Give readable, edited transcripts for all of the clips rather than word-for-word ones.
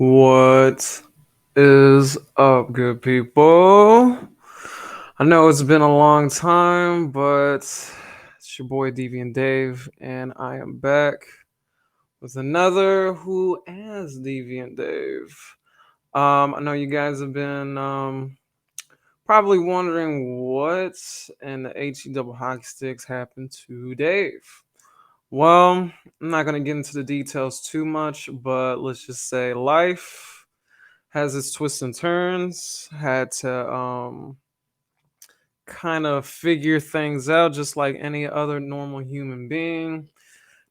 What is up, good people? I know it's been a long time, but it's your boy Deviant Dave, and I am back with another Who As Deviant Dave. I know you guys have been probably wondering what in the HE double hockey sticks happened to Dave. Well, I'm not going to get into the details too much, but let's just say life has its twists and turns. Had to kind of figure things out just like any other normal human being.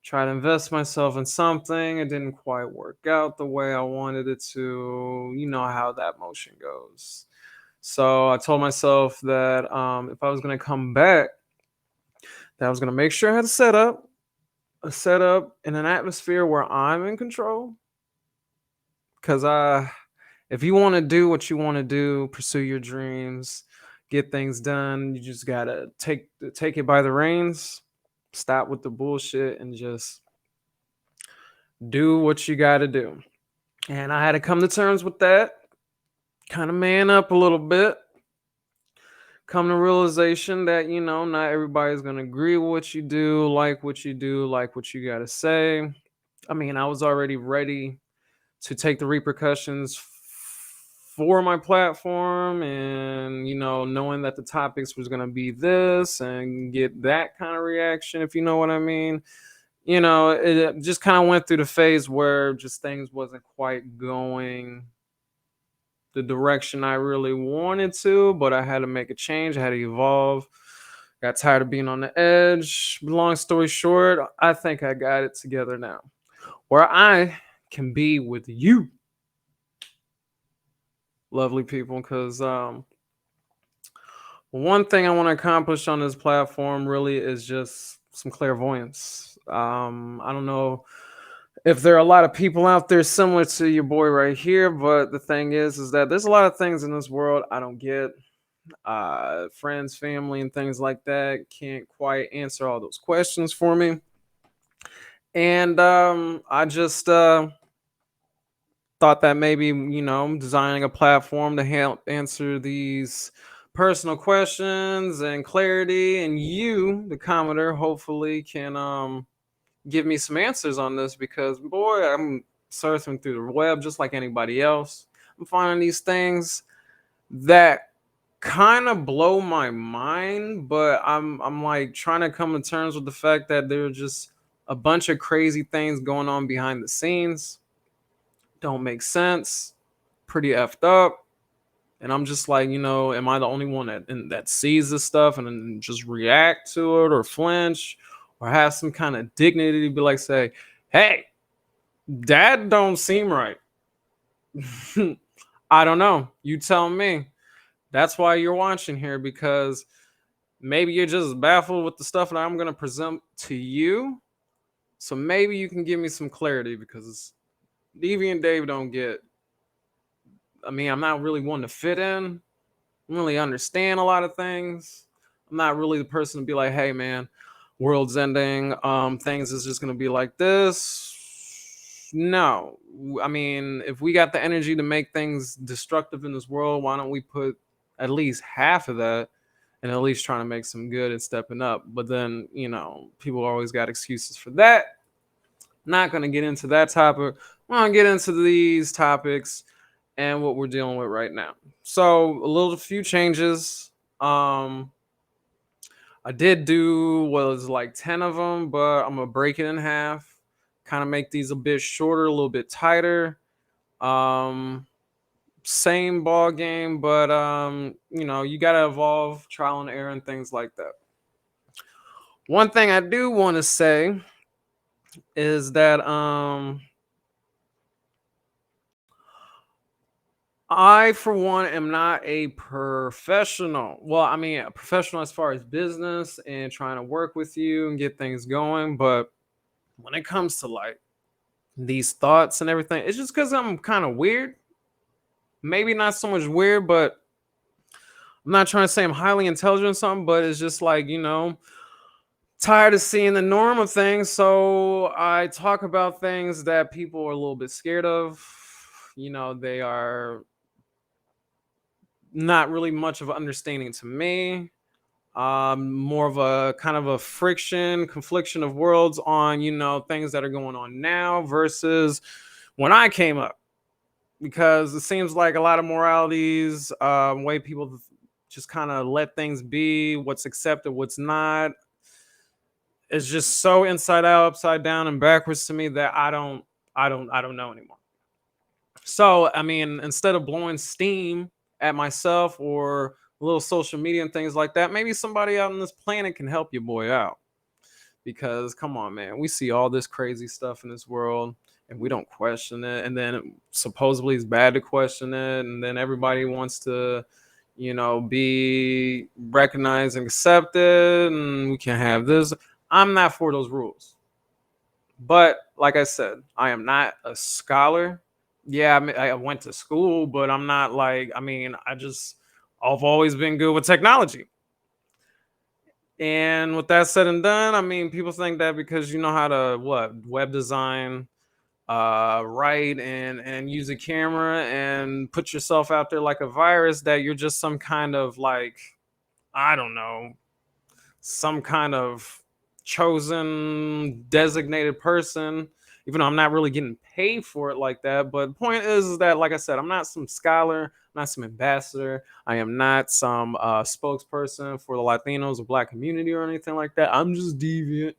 Try to invest myself in something. It didn't quite work out the way I wanted it to. You know how that motion goes. So I told myself that if I was going to come back, that I was going to make sure I had a setup in an atmosphere where I'm in control. Because if you want to do what you want to do, pursue your dreams, get things done, you just gotta take it by the reins, stop with the bullshit, and just do what you gotta do. And I had to come to terms with that, kind of man up a little bit, come to realization that not everybody's gonna agree with what you do, like what you do, like what you gotta say. I mean, I was already ready to take the repercussions for my platform, and knowing that the topics was going to be this and get that kind of reaction, if you know what I mean. It just kind of went through the phase where just things wasn't quite going the direction I really wanted to, but I had to make a change. I had to evolve. Got tired of being on the edge. Long story short, I think I got it together now, where I can be with you, lovely people, because one thing I want to accomplish on this platform really is just some clairvoyance. I don't know if there are a lot of people out there similar to your boy right here, but the thing is that there's a lot of things in this world I don't get. Friends, family, and things like that can't quite answer all those questions for me. And I just thought that maybe designing a platform to help answer these personal questions and clarity, and you, the commenter, hopefully can give me some answers on this, because boy, I'm surfing through the web just like anybody else. I'm finding these things that kind of blow my mind, but I'm like trying to come to terms with the fact that there are just a bunch of crazy things going on behind the scenes, don't make sense, pretty effed up. And I'm just like, am I the only one that sees this stuff and then just react to it or flinch or have some kind of dignity to be like, say, hey, that don't seem right. I don't know. You tell me. That's why you're watching here, because maybe you're just baffled with the stuff that I'm going to present to you. So maybe you can give me some clarity, because Deviant Dave don't get. I mean, I'm not really one to fit in. Really understand a lot of things. I'm not really the person to be like, hey man, world's ending. Things is just gonna be like this. No. I mean, if we got the energy to make things destructive in this world, why don't we put at least half of that and at least trying to make some good and stepping up? But then, people always got excuses for that. Not gonna get into that topic. We're gonna get into these topics and what we're dealing with right now. So a few changes. I did do was like 10 of them, but I'm gonna break it in half, kind of make these a bit shorter, a little bit tighter. Um, Same ball game, but you gotta evolve, trial and error, and things like that. One thing I do want to say is that I, for one, am not a professional. Well, I mean, a professional as far as business and trying to work with you and get things going. But when it comes to like these thoughts and everything, it's just because I'm kind of weird. Maybe not so much weird, but I'm not trying to say I'm highly intelligent or something, but it's just like, tired of seeing the norm of things. So I talk about things that people are a little bit scared of. they are not really much of an understanding to me. More of a kind of a confliction of worlds on, things that are going on now versus when I came up. Because it seems like a lot of moralities, way people just kind of let things be, what's accepted, what's not, is just so inside out, upside down, and backwards to me that I don't know anymore. So, I mean, instead of blowing steam at myself or little social media and things like that, maybe somebody out on this planet can help your boy out. Because come on, man, we see all this crazy stuff in this world and we don't question it. And then supposedly it's bad to question it. And then everybody wants to, be recognized and accepted. And we can have this. I'm not for those rules. But like I said, I am not a scholar. Yeah, I went to school, but I'm not like, I've always been good with technology. And with that said and done, I mean, people think that because you know how to web design, write and use a camera and put yourself out there like a virus, that you're just some kind of like, I don't know, some kind of chosen designated person, even though I'm not really getting paid for it like that. But the point is that, like I said, I'm not some scholar, I'm not some ambassador, I am not some spokesperson for the Latinos or Black community or anything like that. I'm just deviant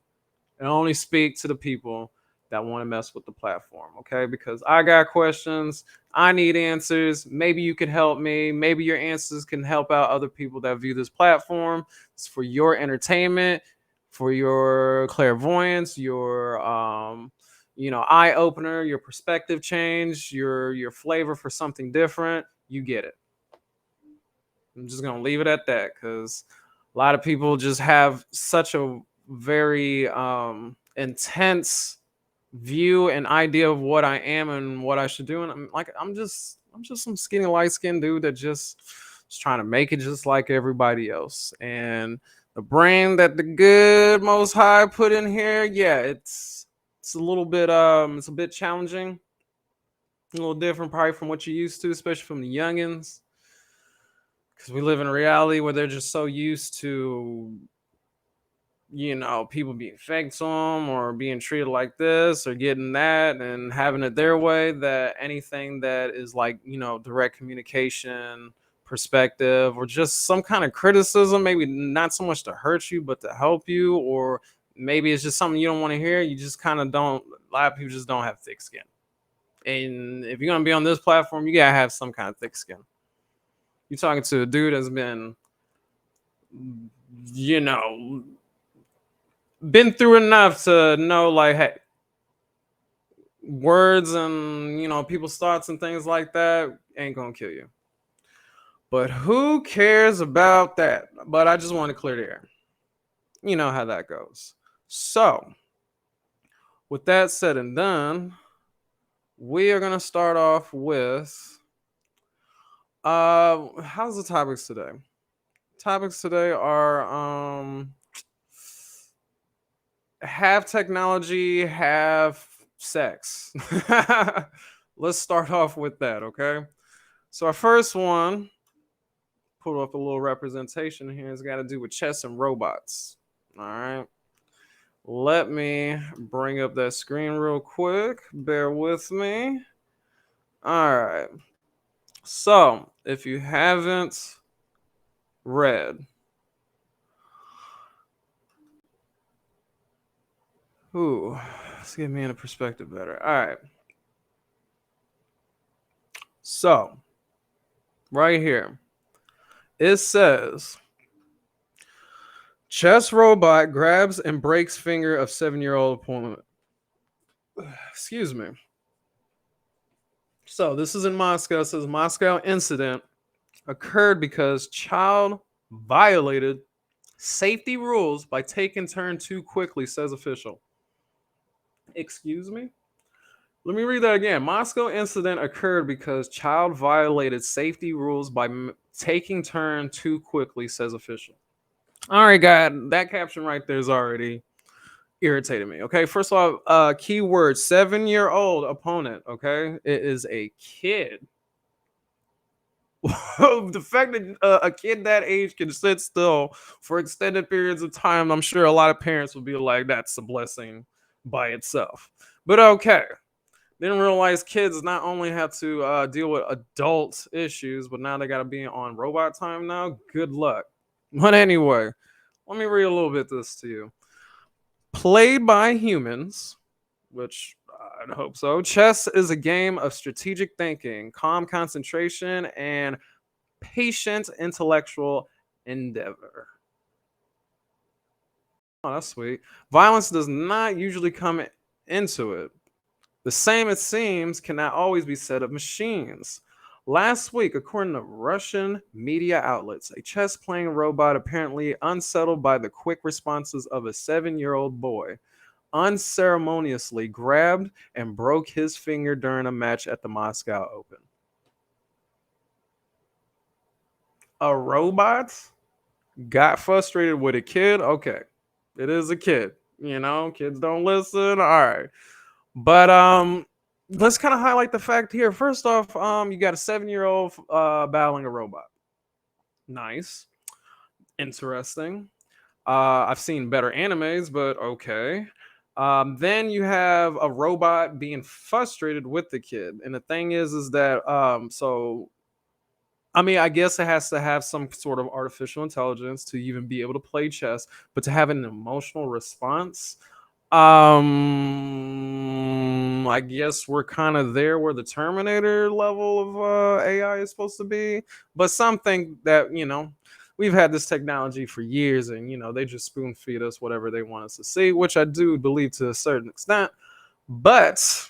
and only speak to the people that want to mess with the platform, okay? Because I got questions, I need answers. Maybe you can help me. Maybe your answers can help out other people that view this platform. It's for your entertainment, for your clairvoyance, your eye opener, your perspective change, your flavor for something different. You get it. I'm just gonna leave it at that because a lot of people just have such a very intense view and idea of what I am and what I should do. And I'm just some skinny light skinned dude that just is trying to make it just like everybody else. And the brain that the good most high put in here, yeah, it's a little bit it's a bit challenging, a little different probably from what you're used to, especially from the youngins. Because we live in a reality where they're just so used to people being fake to them or being treated like this or getting that and having it their way, that anything that is like, direct communication, perspective, or just some kind of criticism, maybe not so much to hurt you, but to help you, or maybe it's just something you don't want to hear. You just kind of don't, a lot of people just don't have thick skin. And if you're going to be on this platform, you got to have some kind of thick skin. You're talking to a dude that's you know, been through enough to know, like, hey, words and people's thoughts and things like that ain't gonna kill you. But who cares about that? But I just want to clear the air. You know how that goes. So, with that said and done, we are gonna start off with how's the topics today? Topics today are have technology, have sex. Let's start off with that, okay? So our first one, pull up a little representation here, has got to do with chess and robots. All right. Let me bring up that screen real quick. Bear with me. All right. So if you haven't read, let's get me in a perspective better. All right. So right here, it says chess robot grabs and breaks finger of 7-year-old opponent. Excuse me. So this is in Moscow. It says Moscow incident occurred because child violated safety rules by taking turn too quickly, says official. Excuse me? Let me read that again. Moscow incident occurred because child violated safety rules by taking turn too quickly, says official. All right, God, that caption right there is already irritated me. Okay, first off, keyword 7-year-old opponent. Okay, it is a kid. The fact that a kid that age can sit still for extended periods of time, I'm sure a lot of parents would be like, "That's a blessing by itself." But okay, didn't realize kids not only have to deal with adult issues, but now they got to be on robot time now. Good luck. But anyway, let me read a little bit this to you. Played by humans, which I'd hope so. Chess is a game of strategic thinking, calm concentration, and patient intellectual endeavor. Oh, that's sweet. Violence does not usually come into it. The same, it seems, cannot always be said of machines. Last week, according to Russian media outlets, a chess playing robot apparently unsettled by the quick responses of a 7-year-old boy unceremoniously grabbed and broke his finger during a match at the Moscow Open. A robot got frustrated with a kid. Okay, it is a kid. You know, kids don't listen. All right, but let's kind of highlight the fact here. First off, you got a 7-year-old battling a robot. Nice, interesting. I've seen better animes, but okay. Then you have a robot being frustrated with the kid, and the thing is that so I mean, I guess it has to have some sort of artificial intelligence to even be able to play chess, but to have an emotional response, I guess we're kind of there where the Terminator level of AI is supposed to be. But some think that, we've had this technology for years and, they just spoon feed us whatever they want us to see, which I do believe to a certain extent. But,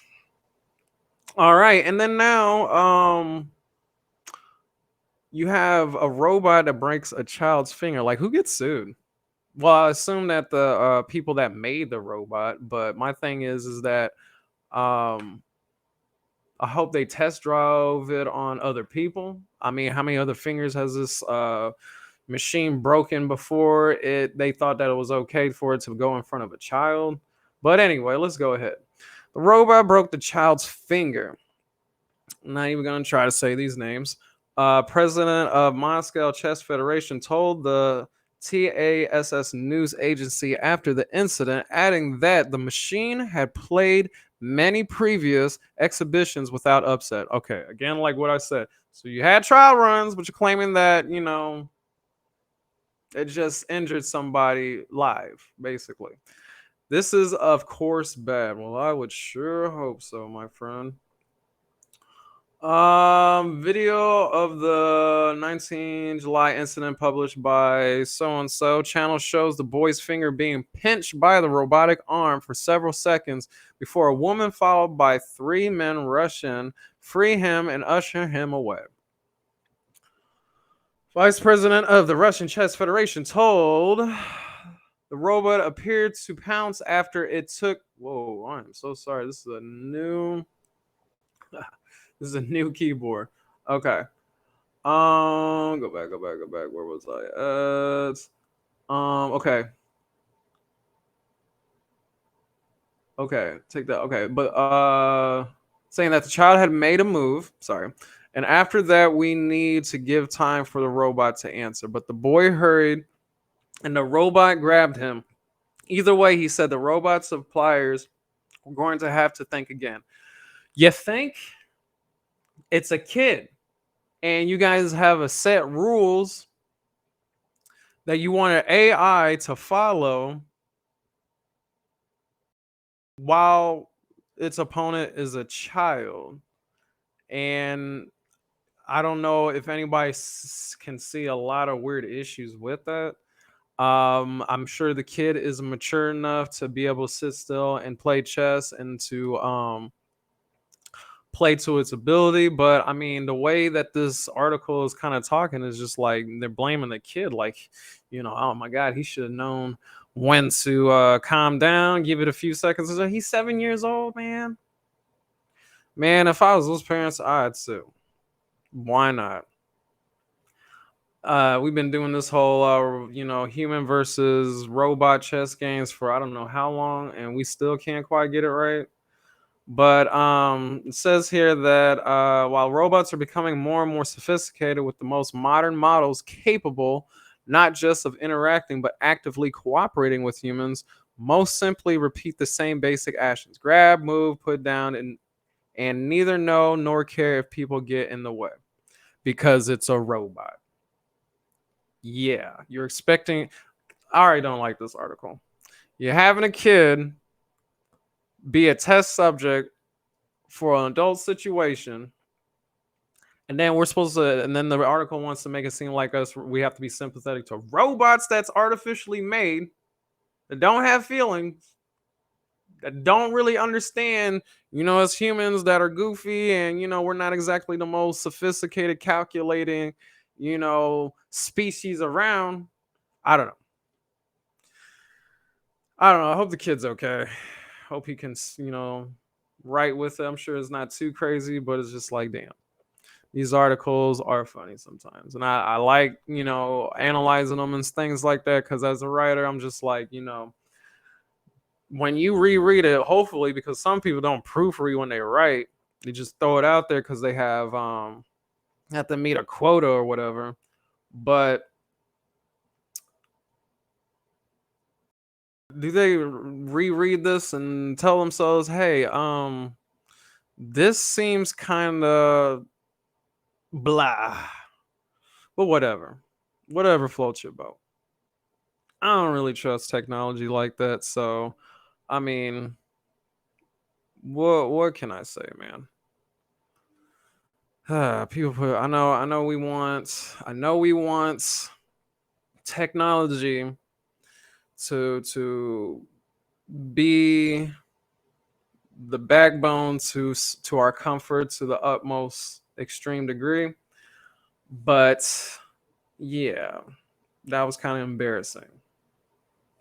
all right. And then now, you have a robot that breaks a child's finger. Like, who gets sued? Well, I assume that the people that made the robot. But my thing is that um, I hope they test drove it on other people. I mean, how many other fingers has this machine broken before it? They thought that it was okay for it to go in front of a child. But anyway, let's go ahead. The robot broke the child's finger. Not even gonna try to say these names. President of Moscow Chess Federation told the TASS news agency after the incident, adding that the machine had played many previous exhibitions without upset. Okay, again, like what I said. So you had trial runs, but you're claiming that, it just injured somebody live, basically. This is, of course, bad. Well, I would sure hope so, my friend. Video of the 19 July incident published by so and so channel shows the boy's finger being pinched by the robotic arm for several seconds before a woman followed by 3 men rush in, free him, and usher him away. Vice president of the Russian Chess Federation told the robot appeared to pounce after it took. Whoa, I'm so sorry. This is a new. This is a new keyboard. Okay. Go back. Where was I at? Okay. Okay, take that. Okay, but saying that the child had made a move, sorry. And after that, we need to give time for the robot to answer. But the boy hurried and the robot grabbed him. Either way, he said the robot suppliers were going to have to think again. You think it's a kid and you guys have a set rules that you want an AI to follow while its opponent is a child. And I don't know if anybody can see a lot of weird issues with that. I'm sure the kid is mature enough to be able to sit still and play chess and to play to its ability. But I mean, the way that this article is kind of talking is just like they're blaming the kid, like, oh my God, he should have known when to calm down, give it a few seconds. He's 7 years old, man. Man, if I was those parents, I'd sue. Why not? We've been doing this whole human versus robot chess games for I don't know how long, and we still can't quite get it right. But it says here that while robots are becoming more and more sophisticated with the most modern models capable not just of interacting but actively cooperating with humans, most simply repeat the same basic actions: grab, move, put down, and neither know nor care if people get in the way because it's a robot. Yeah, you're expecting. I already don't like this article. You're having a kid be a test subject for an adult situation, and then we're supposed to, and then the article wants to make it seem like us, we have to be sympathetic to robots that's artificially made, that don't have feelings, that don't really understand, as humans that are goofy and, we're not exactly the most sophisticated, calculating, species around. I don't know. I don't know. I hope the kid's okay. Hope he can, write with it. I'm sure it's not too crazy, but it's just like, damn. These articles are funny sometimes. And I like, analyzing them and things like that. Cause as a writer, I'm just like, when you reread it, hopefully, because some people don't proofread when they write, they just throw it out there because they have to meet a quota or whatever. But do they reread this and tell themselves, hey, this seems kind of blah, but whatever, whatever floats your boat. I don't really trust technology like that, so I mean, what can I say, man? People put, I know we want technology to be the backbone to our comfort to the utmost extreme degree, but yeah, that was kind of embarrassing.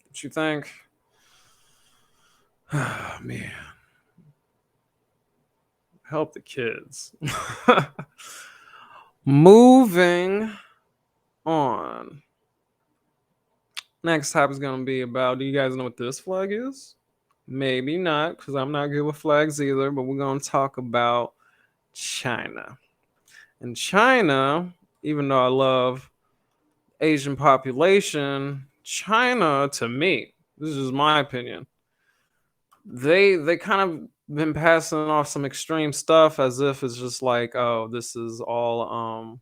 What you think? Man, help the kids. Moving on. Next topic is going to be about, do you guys know what this flag is? Maybe not, because I'm not good with flags either, but we're going to talk about China. And China, even though I love Asian population, China, to me, this is my opinion, they kind of been passing off some extreme stuff as if it's just like, oh, this is all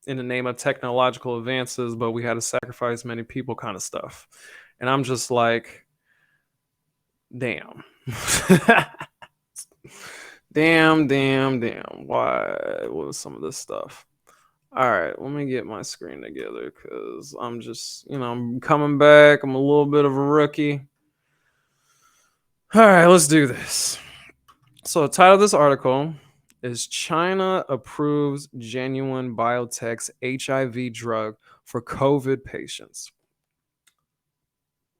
in the name of technological advances, but we had to sacrifice many people kind of stuff. And I'm just like, damn. Damn. Why was some of this stuff? All right, let me get my screen together because I'm just, I'm coming back. I'm a little bit of a rookie. All right, let's do this. So, the title of this article is China approves genuine biotech's HIV drug for COVID patients.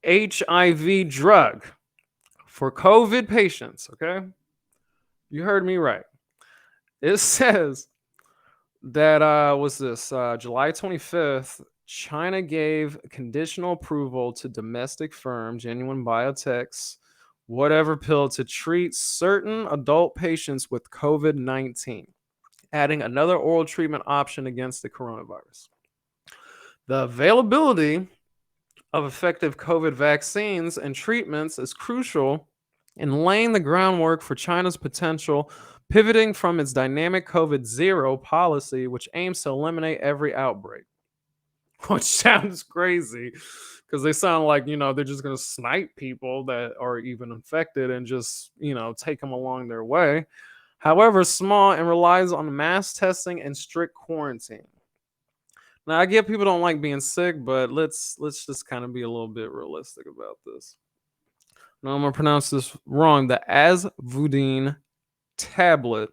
HIV drug for COVID patients, okay? You heard me right. It says that was this July 25th, China gave conditional approval to domestic firm Genuine Biotech's whatever pill to treat certain adult patients with COVID-19, adding another oral treatment option against the coronavirus. The availability of effective COVID vaccines and treatments is crucial in laying the groundwork for China's potential pivoting from its dynamic COVID zero policy, which aims to eliminate every outbreak. Which sounds crazy because they sound like, they're just going to snipe people that are even infected and just, take them along their way. However, small and relies on mass testing and strict quarantine. Now, I get people don't like being sick, but let's just kind of be a little bit realistic about this. Now, I'm gonna pronounce this wrong. The Asvudine tablet,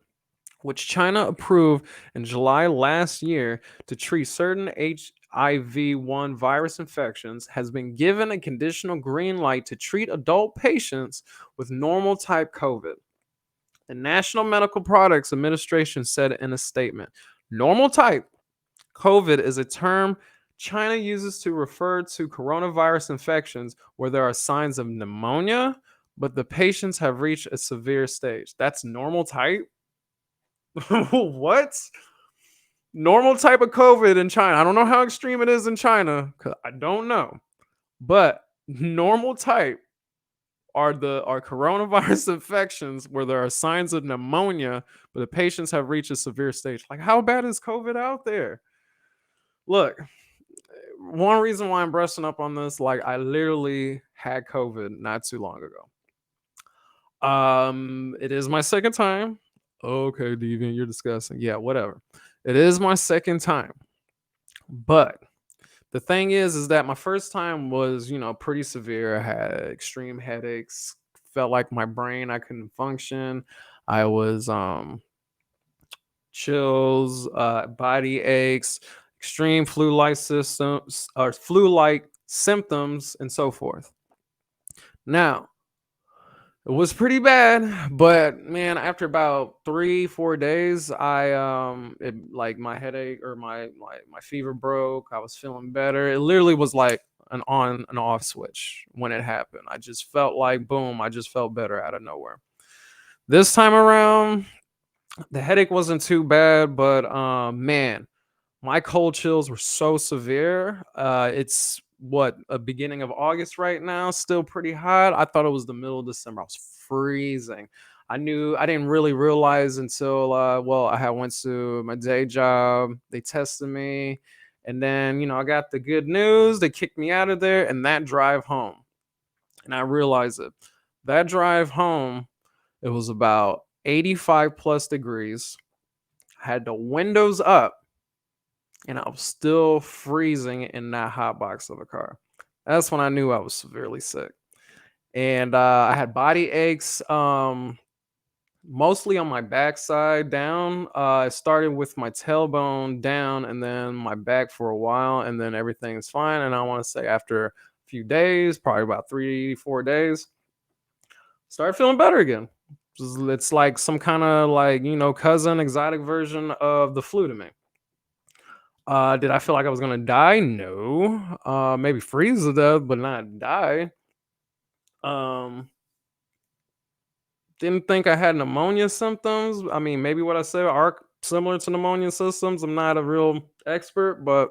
which China approved in July last year to treat certain HIV-1 virus infections, has been given a conditional green light to treat adult patients with normal type COVID. The National Medical Products Administration said in a statement, normal type COVID is a term China uses to refer to coronavirus infections where there are signs of pneumonia, but the patients have reached a severe stage. That's normal type? What? Normal type of COVID in China. I don't know how extreme it is in China, 'cause I don't know. But normal type are coronavirus infections where there are signs of pneumonia, but the patients have reached a severe stage. Like, how bad is COVID out there? Look, one reason why I'm brushing up on this, like, I literally had COVID not too long ago. It is my second time. Okay, Deviant, you're disgusting. Yeah, whatever. It is my second time. But the thing is that my first time was, pretty severe. I had extreme headaches, felt like my brain, I couldn't function. I was chills, body aches, extreme flu-like systems or flu-like symptoms, and so forth. Now, it was pretty bad, but man, after about 3, 4 days, like my headache or my fever broke. I was feeling better. It literally was like an on and off switch when it happened. I just felt like boom, I just felt better out of nowhere. This time around, the headache wasn't too bad, but man, my cold chills were so severe. It's what, a beginning of August right now, still pretty hot. I thought it was the middle of December. I was freezing. I didn't really realize until well, I had went to my day job. They tested me, and then I got the good news. They kicked me out of there, and that drive home, and I realized it. That drive home, it was about 85 plus degrees. I had the windows up and I was still freezing in that hot box of a car. That's when I knew I was severely sick. And I had body aches, mostly on my backside down. It started with my tailbone down and then my back for a while, and then everything's fine. And I want to say after a few days, probably about 3, 4 days, started feeling better again. It's like some kind of like, cousin, exotic version of the flu to me. Did I feel like I was gonna die? No. Maybe freeze to death, but not die. Um, didn't think I had pneumonia symptoms. I mean, maybe what I said are similar to pneumonia symptoms. I'm not a real expert, but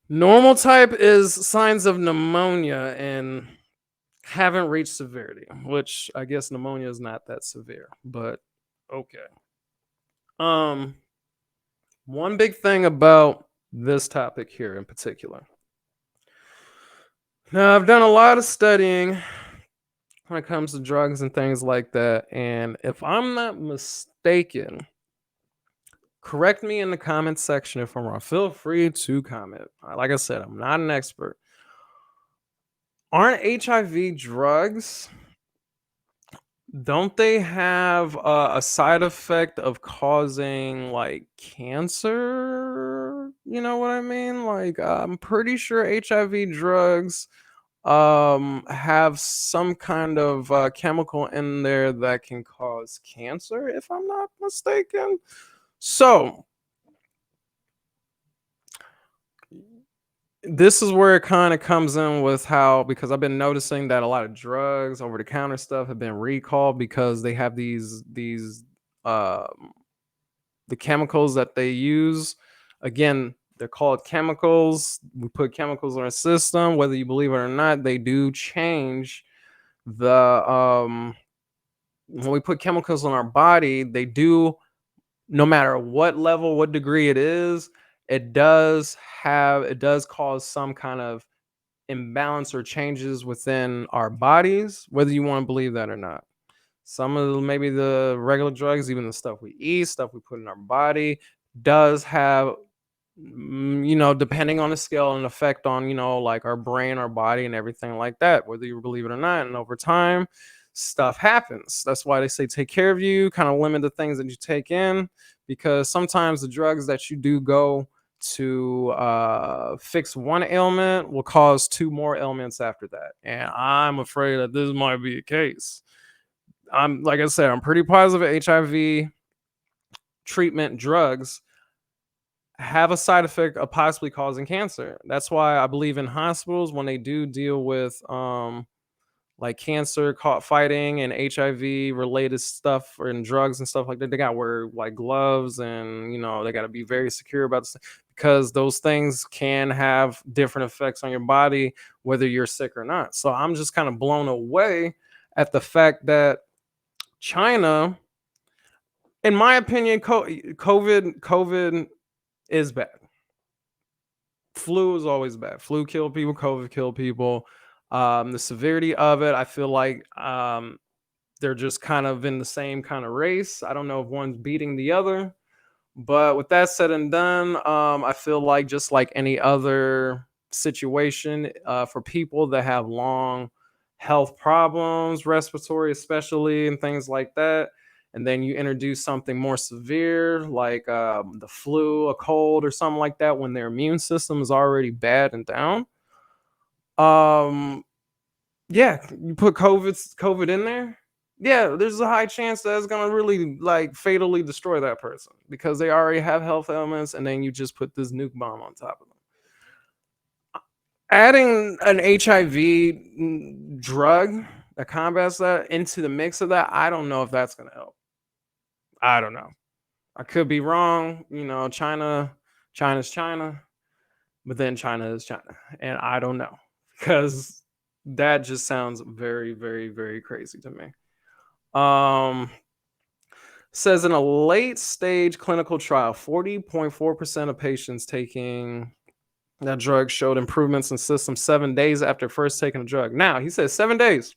normal type is signs of pneumonia and haven't reached severity, which I guess pneumonia is not that severe, but okay. Um, one big thing about this topic here in particular. Now, I've done a lot of studying when it comes to drugs and things like that. And if I'm not mistaken, correct me in the comment section if I'm wrong. Feel free to comment. Like I said, I'm not an expert. Aren't HIV drugs? Don't they have a side effect of causing like cancer? You know what I mean? Like, I'm pretty sure HIV drugs have some kind of chemical in there that can cause cancer, if I'm not mistaken. So this is where it kind of comes in with how, because I've been noticing that a lot of drugs, over the counter stuff, have been recalled because they have these um the chemicals that they use. Again, they're called chemicals. We put chemicals in our system, whether you believe it or not. They do change the when we put chemicals on our body, they do, no matter what level, what degree it is, it does cause some kind of imbalance or changes within our bodies, whether you want to believe that or not. Some of maybe the regular drugs, even the stuff we eat, stuff we put in our body, does have, depending on the scale, an effect on, like our brain, our body, and everything like that, whether you believe it or not. And over time, stuff happens. That's why they say take care of you, kind of limit the things that you take in, because sometimes the drugs that you do go to fix one ailment will cause two more ailments after that. And I'm afraid that this might be a case. I'm like I said, I'm pretty positive HIV treatment drugs have a side effect of possibly causing cancer. That's why I believe in hospitals when they do deal with like cancer caught fighting and HIV related stuff and drugs and stuff like that. They got to wear like gloves and they got to be very secure about this because those things can have different effects on your body whether you're sick or not. So I'm just kind of blown away at the fact that China, in my opinion, COVID is bad. Flu is always bad. Flu kill people, COVID kill people. The severity of it, I feel like they're just kind of in the same kind of race. I don't know if one's beating the other. But with that said and done, I feel like just like any other situation, for people that have long health problems, respiratory especially, and things like that, and then you introduce something more severe like the flu, a cold, or something like that, when their immune system is already bad and down. Um, yeah, you put COVID in there. Yeah, there's a high chance that it's gonna really like fatally destroy that person because they already have health ailments, and then you just put this nuke bomb on top of them. Adding an HIV drug that combats that into the mix of that, I don't know if that's gonna help. I don't know. I could be wrong. China's China, but then China is China, and I don't know because that just sounds very, very, very crazy to me. Um, Says in a late stage clinical trial, 40.4% of patients taking that drug showed improvements in systems 7 days after first taking the drug. Now, he says 7 days.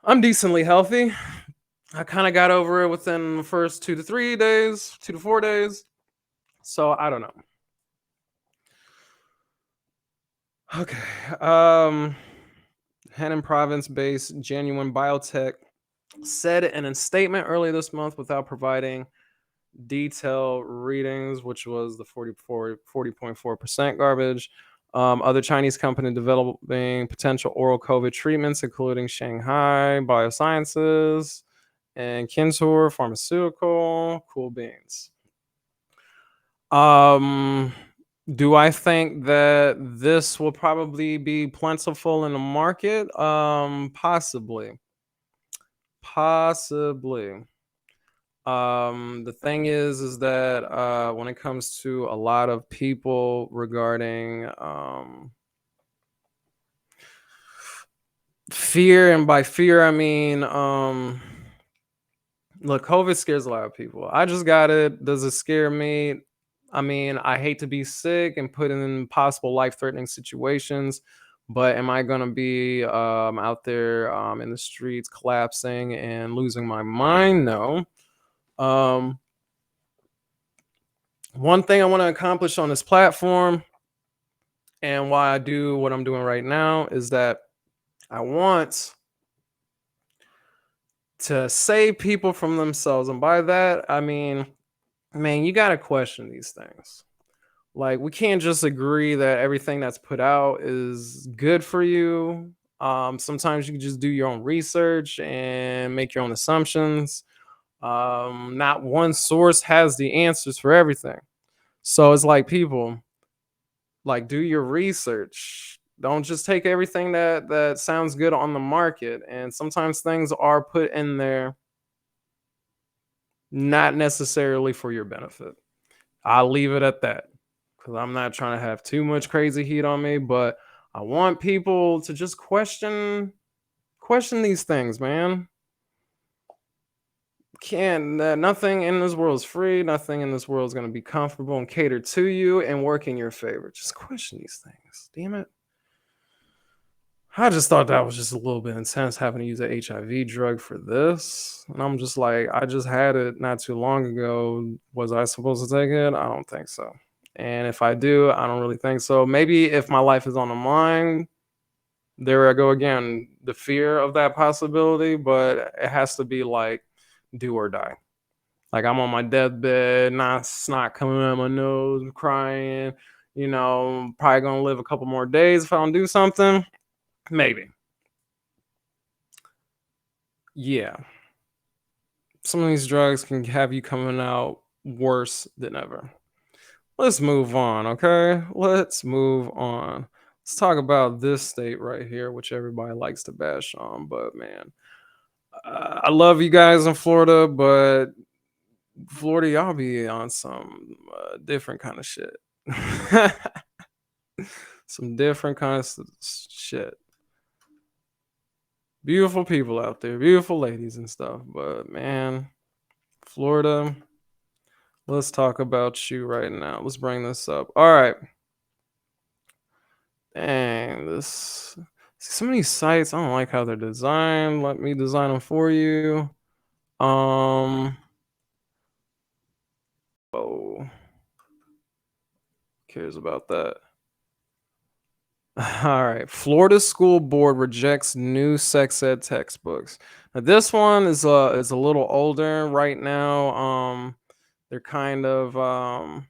I'm decently healthy. I kind of got over it within the first 2 to 3 days, 2 to 4 days. So I don't know. Okay. Henan province based Genuine Biotech said in a statement earlier this month without providing detail readings, which was the 40.4% garbage. Other Chinese company developing potential oral COVID treatments, including Shanghai Biosciences and Kintor Pharmaceutical. Cool beans. Um, do I think that this will probably be plentiful in the market? Possibly. Possibly. The thing is that when it comes to a lot of people regarding fear, and by fear I mean look, COVID scares a lot of people. I just got it. Does it scare me? I mean, I hate to be sick and put in possible life-threatening situations, but am I gonna be out there in the streets collapsing and losing my mind? No. Um, One thing I want to accomplish on this platform and why I do what I'm doing right now is that I want to save people from themselves. And by that, I mean, man, you got to question these things. Like, we can't just agree that everything that's put out is good for you. Sometimes you can just do your own research and make your own assumptions. Not one source has the answers for everything. So it's like, people, like, do your research. Don't just take everything that sounds good on the market. And sometimes things are put in there not necessarily for your benefit. I'll leave it at that because I'm not trying to have too much crazy heat on me, but I want people to just question these things, man. Can't Nothing in this world is free. Nothing in this world is going to be comfortable and catered to you and work in your favor. Just question these things. Damn it. I just thought that was just a little bit intense having to use an HIV drug for this. And I'm just like, I just had it not too long ago. Was I supposed to take it? I don't think so. And if I do, I don't really think so. Maybe if my life is on the line, there I go again, the fear of that possibility, but it has to be like do or die. Like, I'm on my deathbed, not snot coming out of my nose, crying, probably gonna live a couple more days if I don't do something. Maybe. Yeah. Some of these drugs can have you coming out worse than ever. Let's move on, okay? Let's move on. Let's talk about this state right here, which everybody likes to bash on. But man, I love you guys in Florida, but Florida, y'all be on some different kind of shit. Some different kind of shit. Beautiful people out there, beautiful ladies and stuff. But man, Florida, let's talk about you right now. Let's bring this up. All right. Dang, this some of these sites, I don't like how they're designed. Let me design them for you. Um, oh, cares about that? All right. Florida School Board rejects new sex ed textbooks. Now this one is a little older right now. They're kind of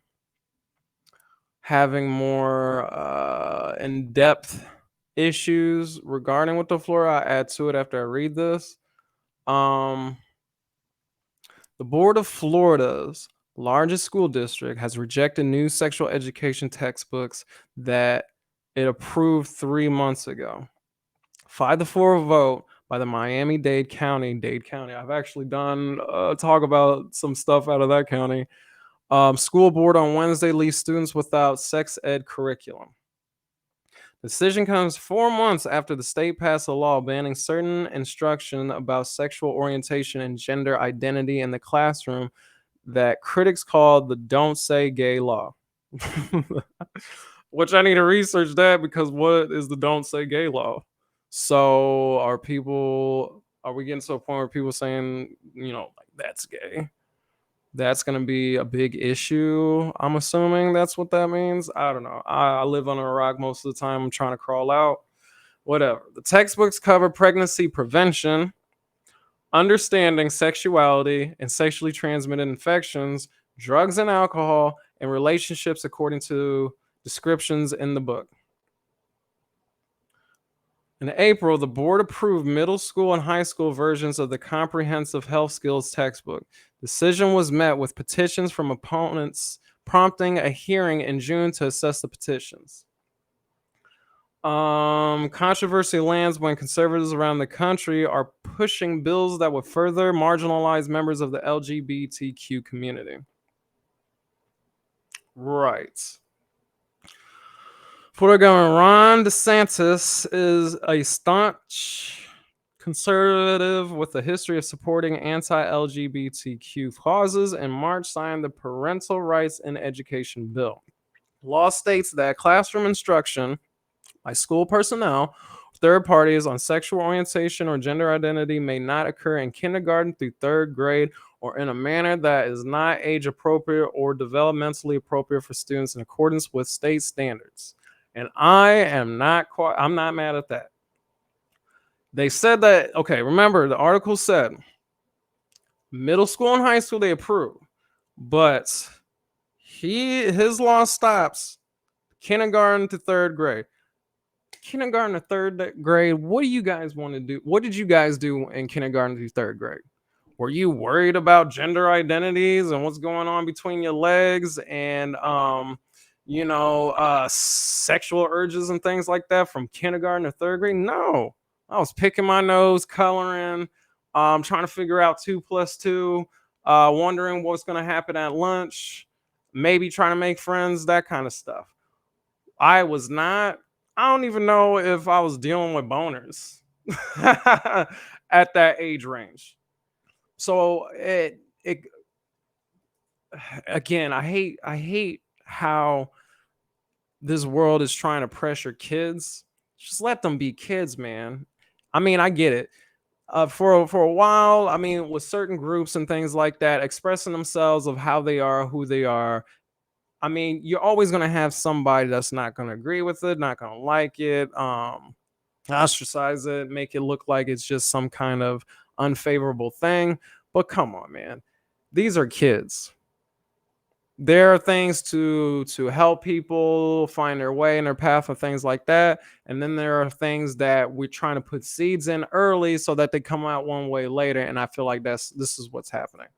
having more in-depth issues regarding with the Florida. I add to it after I read this. Um, the Board of Florida's largest school district has rejected new sexual education textbooks that it approved 3 months ago. 5-4 vote by the Miami-Dade County. Dade County. I've actually done talk about some stuff out of that county. School board on Wednesday leaves students without sex ed curriculum. The decision comes 4 months after the state passed a law banning certain instruction about sexual orientation and gender identity in the classroom that critics call the Don't Say Gay law. Which I need to research that, because what is the Don't Say Gay law? So are we getting to a point where people saying, like that's gay? That's going to be a big issue. I'm assuming that's what that means. I don't know. I live on a rock most of the time. I'm trying to crawl out. Whatever. The textbooks cover pregnancy prevention, understanding sexuality and sexually transmitted infections, drugs and alcohol, and relationships according to descriptions in the book. In April, the board approved middle school and high school versions of the Comprehensive Health Skills textbook. Decision was met with petitions from opponents, prompting a hearing in June to assess the petitions. Controversy lands when conservatives around the country are pushing bills that would further marginalize members of the LGBTQ community. Right. Florida Governor Ron DeSantis is a staunch conservative with a history of supporting anti-LGBTQ causes, and March signed the Parental Rights in Education bill. Law states that classroom instruction by school personnel, third parties on sexual orientation or gender identity may not occur in kindergarten through third grade or in a manner that is not age appropriate or developmentally appropriate for students in accordance with state standards. And I'm not mad at that. They said that, okay, remember the article said middle school and high school they approve, but his law stops kindergarten to third grade. Kindergarten to third grade, what do you guys want to do? What did you guys do in kindergarten to third grade? Were you worried about gender identities and what's going on between your legs and sexual urges and things like that from kindergarten to third grade? No. I was picking my nose, coloring, trying to figure out 2 plus 2, wondering what's going to happen at lunch, maybe trying to make friends, that kind of stuff. I don't even know if I was dealing with boners at that age range. So it again, I hate how this world is trying to pressure kids. Just let them be kids, man. I mean, I get it. For a while, I mean, with certain groups and things like that, expressing themselves of how they are, who they are. I mean, you're always gonna have somebody that's not gonna agree with it, not gonna like it, ostracize it, make it look like it's just some kind of unfavorable thing. But come on, man, these are kids. there are things to help people find their way and their path and things like that, and then there are things that we're trying to put seeds in early so that they come out one way later. And I feel like this is what's happening,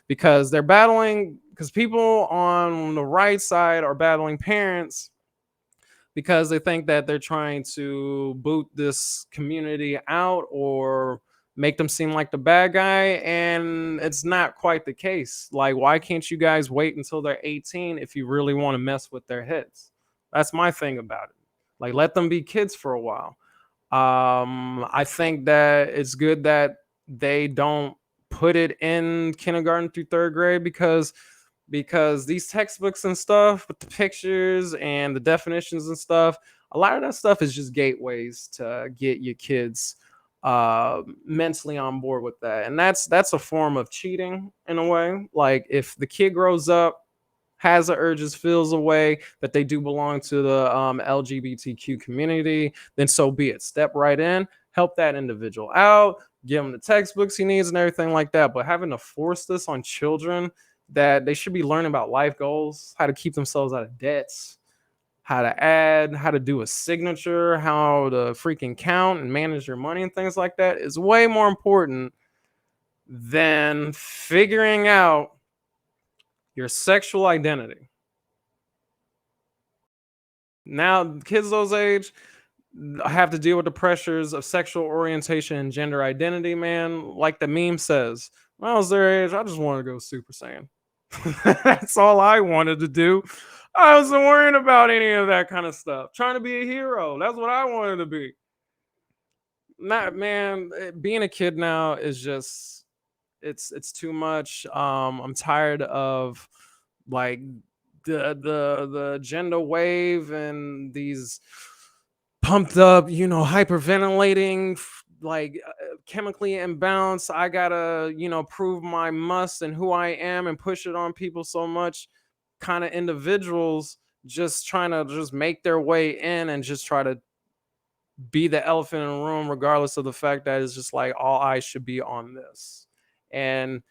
because they're battling, because people on the right side are battling parents because they think that they're trying to boot this community out or make them seem like the bad guy, and it's not quite the case. Like, why can't you guys wait until they're 18 if you really want to mess with their heads? That's my thing about it. Like, let them be kids for a while. I think that it's good that they don't put it in kindergarten through third grade, because these textbooks and stuff with the pictures and the definitions and stuff, a lot of that stuff is just gateways to get your kids mentally on board with that. And that's a form of cheating in a way. Like, if the kid grows up, has the urges, feels a way that they do belong to the LGBTQ community, then so be it. Step right in, help that individual out, give him the textbooks he needs and everything like that. But having to force this on children, that they should be learning about life goals, how to keep themselves out of debts, how to add, how to do a signature, how to freaking count and manage your money and things like that, is way more important than figuring out your sexual identity. Now, kids those age have to deal with the pressures of sexual orientation and gender identity, man. Like the meme says, when I was their age, I just wanted to go Super Saiyan. That's all I wanted to do. I wasn't worrying about any of that kind of stuff. Trying to be a hero. That's what I wanted to be. Not, man, being a kid now is just, it's too much. I'm tired of, like, the gender wave and these pumped up, hyperventilating, like, chemically imbalanced. I gotta, prove my must and who I am and push it on people so much. Kind of individuals just trying to just make their way in and just try to be the elephant in the room, regardless of the fact that it's just like all eyes should be on this. And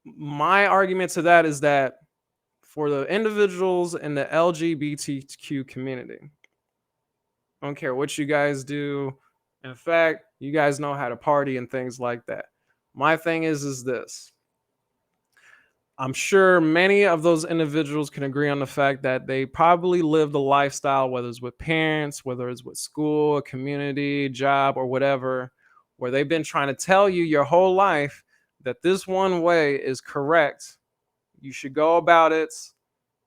my argument to that is that for the individuals in the LGBTQ community, I don't care what you guys do. In fact, you guys know how to party and things like that. My thing is this. I'm sure many of those individuals can agree on the fact that they probably lived a lifestyle, whether it's with parents, whether it's with school, a community, job, or whatever, where they've been trying to tell you your whole life that this one way is correct. You should go about it.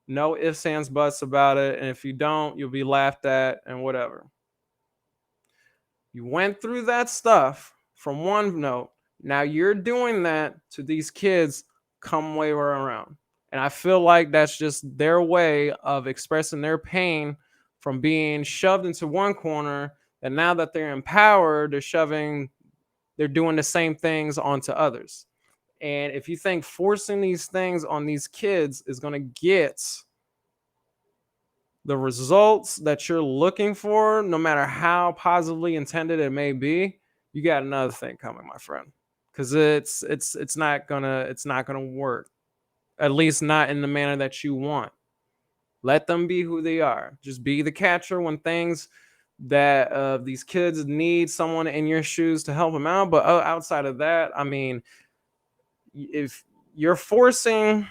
No ifs, ands, buts about it. And if you don't, you'll be laughed at and whatever. You went through that stuff from one note. Now you're doing that to these kids come way around. And I feel like that's just their way of expressing their pain from being shoved into one corner. And now that they're empowered, they're doing the same things onto others. And if you think forcing these things on these kids is going to get the results that you're looking for, no matter how positively intended it may be, you got another thing coming, my friend. Because it's not gonna work. At least not in the manner that you want. Let them be who they are. Just be the catcher when things that these kids need someone in your shoes to help them out. But outside of that, I mean, if you're forcing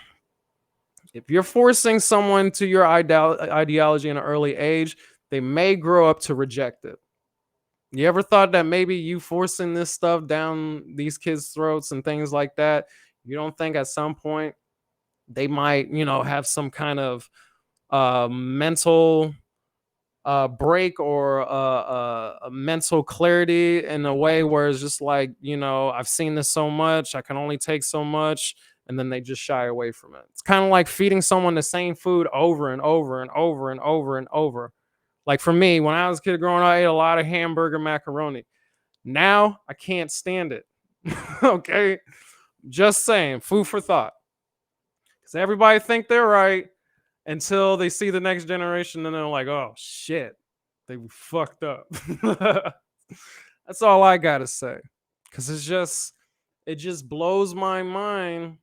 if you're forcing someone to your ideology in an early age, they may grow up to reject it. You ever thought that maybe you forcing this stuff down these kids' throats and things like that, you don't think at some point they might, have some kind of mental break or a mental clarity in a way where it's just like, I've seen this so much, I can only take so much, and then they just shy away from it. It's kind of like feeding someone the same food over and over and over and over and over. Like for me, when I was a kid growing up, I ate a lot of hamburger macaroni. Now I can't stand it. Okay, just saying, food for thought. Because everybody think they're right until they see the next generation and they're like, oh shit, they fucked up. That's all I gotta say. Because it just blows my mind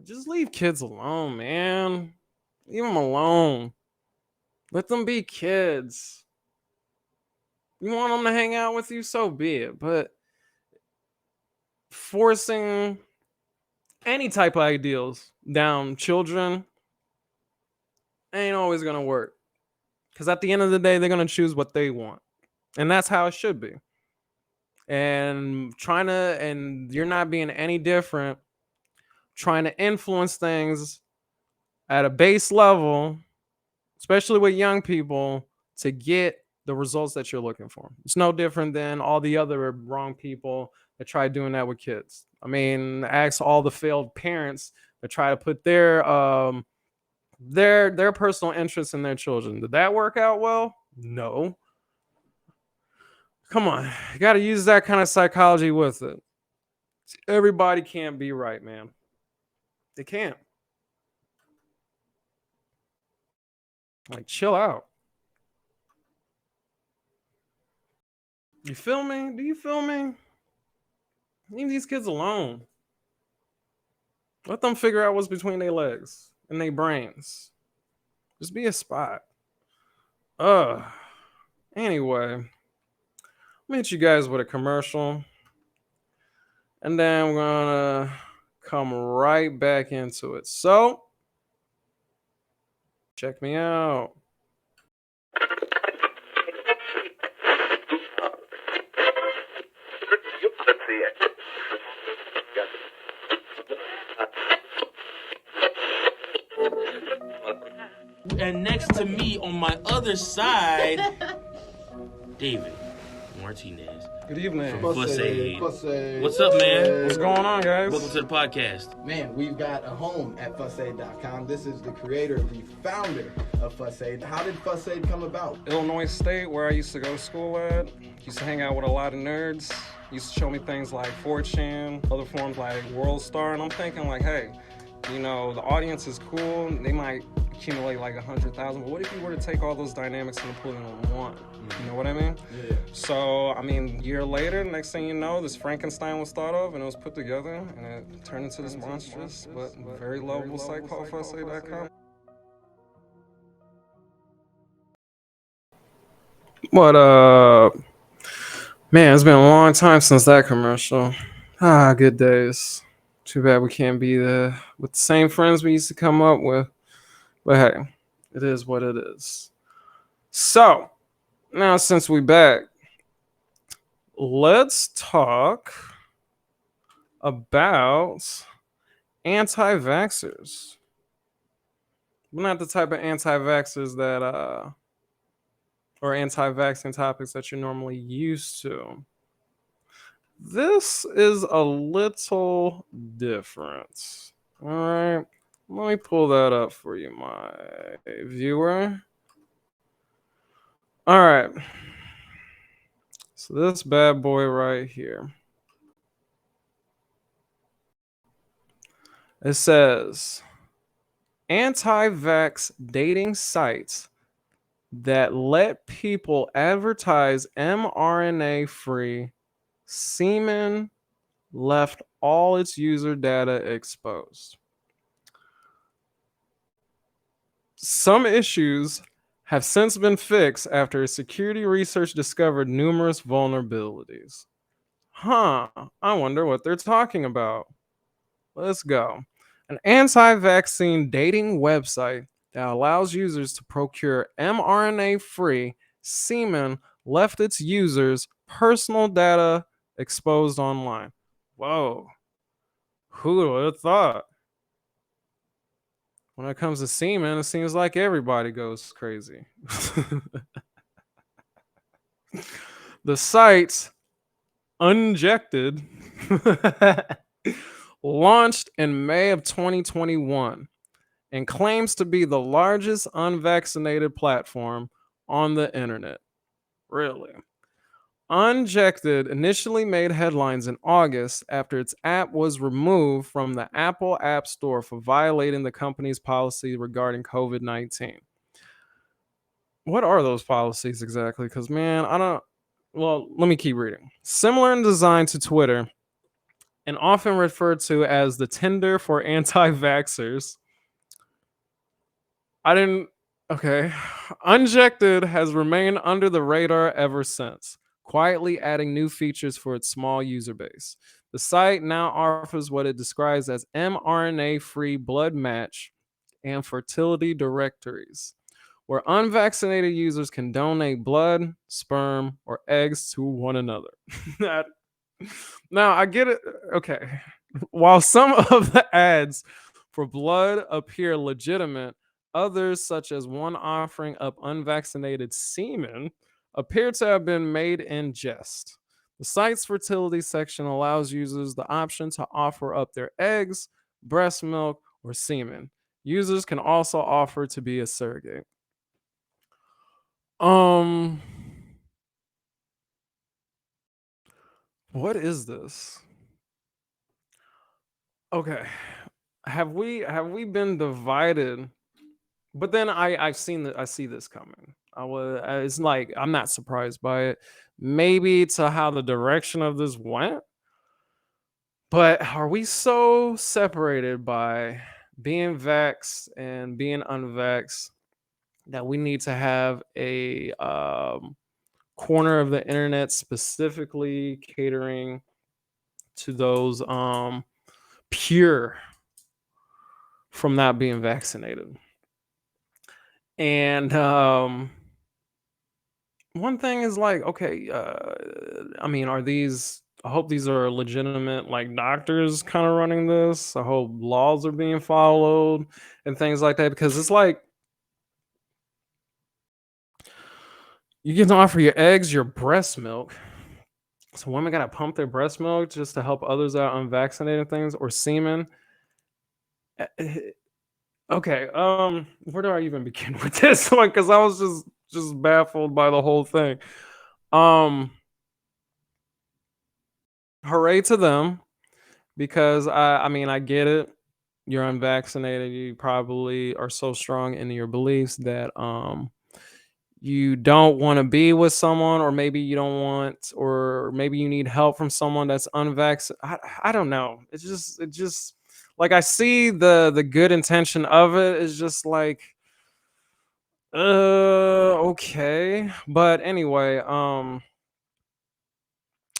Just leave kids alone, man. Leave them alone. Let them be kids. You want them to hang out with you, so be it. But forcing any type of ideals down children ain't always gonna work. Because at the end of the day, they're gonna choose what they want. And that's how it should be. And you're not being any different, trying to influence things at a base level, especially with young people, to get the results that you're looking for. It's no different than all the other wrong people that try doing that with kids. I mean, ask all the failed parents that try to put their personal interests in their children. Did that work out well? No. Come on, you got to use that kind of psychology with it. Everybody can't be right, man. They can't. Like, chill out. You feel me? Do you feel me? Leave these kids alone. Let them figure out what's between their legs and their brains. Just be a spot. Anyway, let me hit you guys with a commercial. And then we're gonna come right back into it. So, check me out. And next to me on my other side, David Martinez. Good evening. FussAid. What's up, man? What's going on, guys? Welcome to the podcast. Man, we've got a home at FussAid.com. This is the creator, the founder of FussAid. How did FussAid come about? Illinois State, where I used to go to school at. Used to hang out with a lot of nerds. Used to show me things like 4chan, other forms like World Star, and I'm thinking like, hey, you know, the audience is cool. They might accumulate like 100,000, but what if you were to take all those dynamics and put them in one? You know what I mean? Yeah. So, I mean, a year later, next thing you know, this Frankenstein was thought of and it was put together and it turned into this monstrous but very lovable site called FussAid.com. What up? Man, it's been a long time since that commercial. Good days. Too bad we can't be there with the same friends we used to come up with. But hey, it is what it is. So, now since we back, let's talk about anti-vaxxers. We're not the type of anti-vaxxers that or anti-vaccine topics that you're normally used to. This is a little different. All right. Let me pull that up for you, my viewer. All right. So this bad boy right here. It says anti-vax dating sites that let people advertise mRNA-free semen left all its user data exposed. Some issues have since been fixed after security research discovered numerous vulnerabilities. I wonder what they're talking about. Let's go. An anti-vaccine dating website that allows users to procure mRNA-free semen left its users' personal data exposed online. Whoa. Who would have thought? When it comes to semen, it seems like everybody goes crazy. The site, Unjected, launched in May of 2021 and claims to be the largest unvaccinated platform on the internet. Really? Unjected initially made headlines in August after its app was removed from the Apple App Store for violating the company's policy regarding COVID-19. What are those policies exactly? Because, man, I don't... Well, let me keep reading. Similar in design to Twitter, and often referred to as the Tinder for anti-vaxxers. I didn't. Okay. Unjected has remained under the radar ever since, quietly adding new features for its small user base. The site now offers what it describes as mRNA free blood match and fertility directories, where unvaccinated users can donate blood, sperm, or eggs to one another. That- now, I get it. Okay. While some of the ads for blood appear legitimate, others, such as one offering up unvaccinated semen, appear to have been made in jest. The site's fertility section allows users the option to offer up their eggs, breast milk, or semen. Users can also offer to be a surrogate. Um, what is this? Okay, have we been divided? But then I've seen that I see this coming. It's like I'm not surprised by it. Maybe to how the direction of this went, but are we so separated by being vaxxed and being unvaxxed that we need to have a corner of the internet specifically catering to those pure from not being vaccinated? And one thing is like, okay, I mean, are these? I hope these are legitimate, like doctors kind of running this. I hope laws are being followed and things like that because it's like you can offer your eggs, your breast milk. So women gotta pump their breast milk just to help others out unvaccinated things or semen. Eh, Okay, where do I even begin with this one? Because I was just baffled by the whole thing. Um, hooray to them because I mean I get it. You're unvaccinated. You probably are so strong in your beliefs that you don't want to be with someone, or maybe you don't want, or maybe you need help from someone that's unvaccinated. I don't know. It just like I see the good intention of it. Is just like okay. But anyway,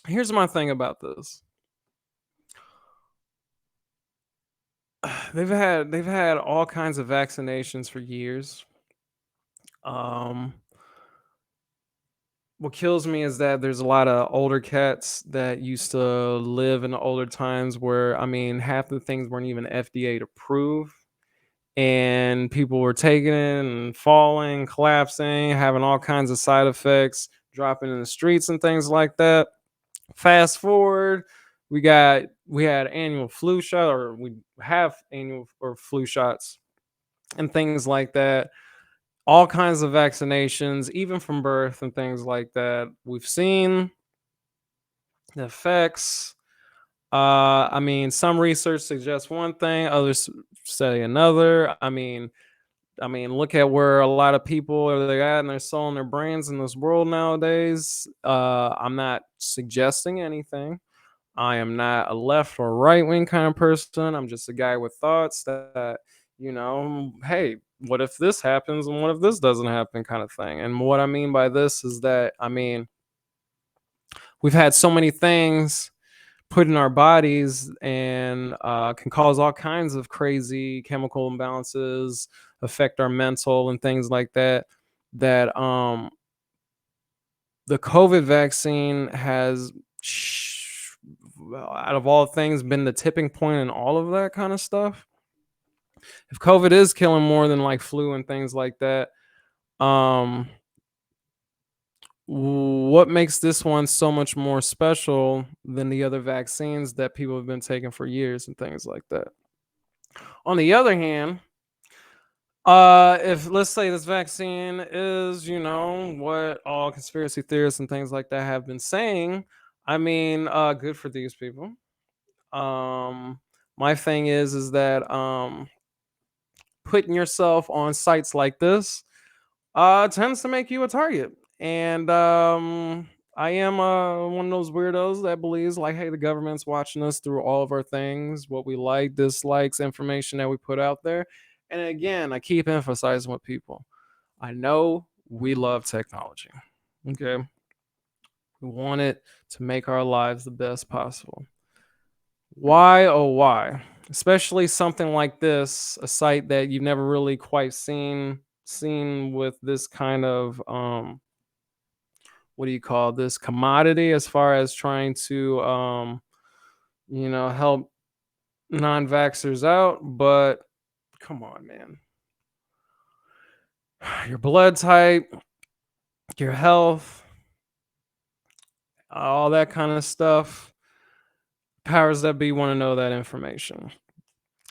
here's my thing about this. They've had all kinds of vaccinations for years. Um, what kills me is that there's a lot of older cats that used to live in the older times where I mean half the things weren't even FDA approved, and people were taking it and falling, collapsing, having all kinds of side effects, dropping in the streets and things like that. Fast forward, we had annual flu shot, or we have annual or flu shots and things like that. All kinds of vaccinations, even from birth and things like that. We've seen the effects. I mean, some research suggests one thing, others say another. I mean, look at where a lot of people are they at, and they're selling their brains in this world nowadays. I'm not suggesting anything. I am not a left or right wing kind of person. I'm just a guy with thoughts that, hey, what if this happens and what if this doesn't happen kind of thing. And what I mean by this is that, I mean, we've had so many things put in our bodies and can cause all kinds of crazy chemical imbalances, affect our mental and things like that. That the COVID vaccine has, out of all things, been the tipping point in all of that kind of stuff. If COVID is killing more than like flu and things like that, um, what makes this one so much more special than the other vaccines that people have been taking for years and things like that? On the other hand, if let's say this vaccine is, what all conspiracy theorists and things like that have been saying, I mean, good for these people. Um, my thing is that putting yourself on sites like this tends to make you a target, and I am one of those weirdos that believes like, hey, the government's watching us through all of our things, what we like, dislikes, information that we put out there. And again, I keep emphasizing with people. I know we love technology. Okay. We want it to make our lives the best possible. Why, oh why? Especially something like this, a site that you've never really quite seen with this kind of what do you call this, commodity, as far as trying to help non-vaxxers out. But come on, man. Your blood type, your health, all that kind of stuff. Powers that be want to know that information.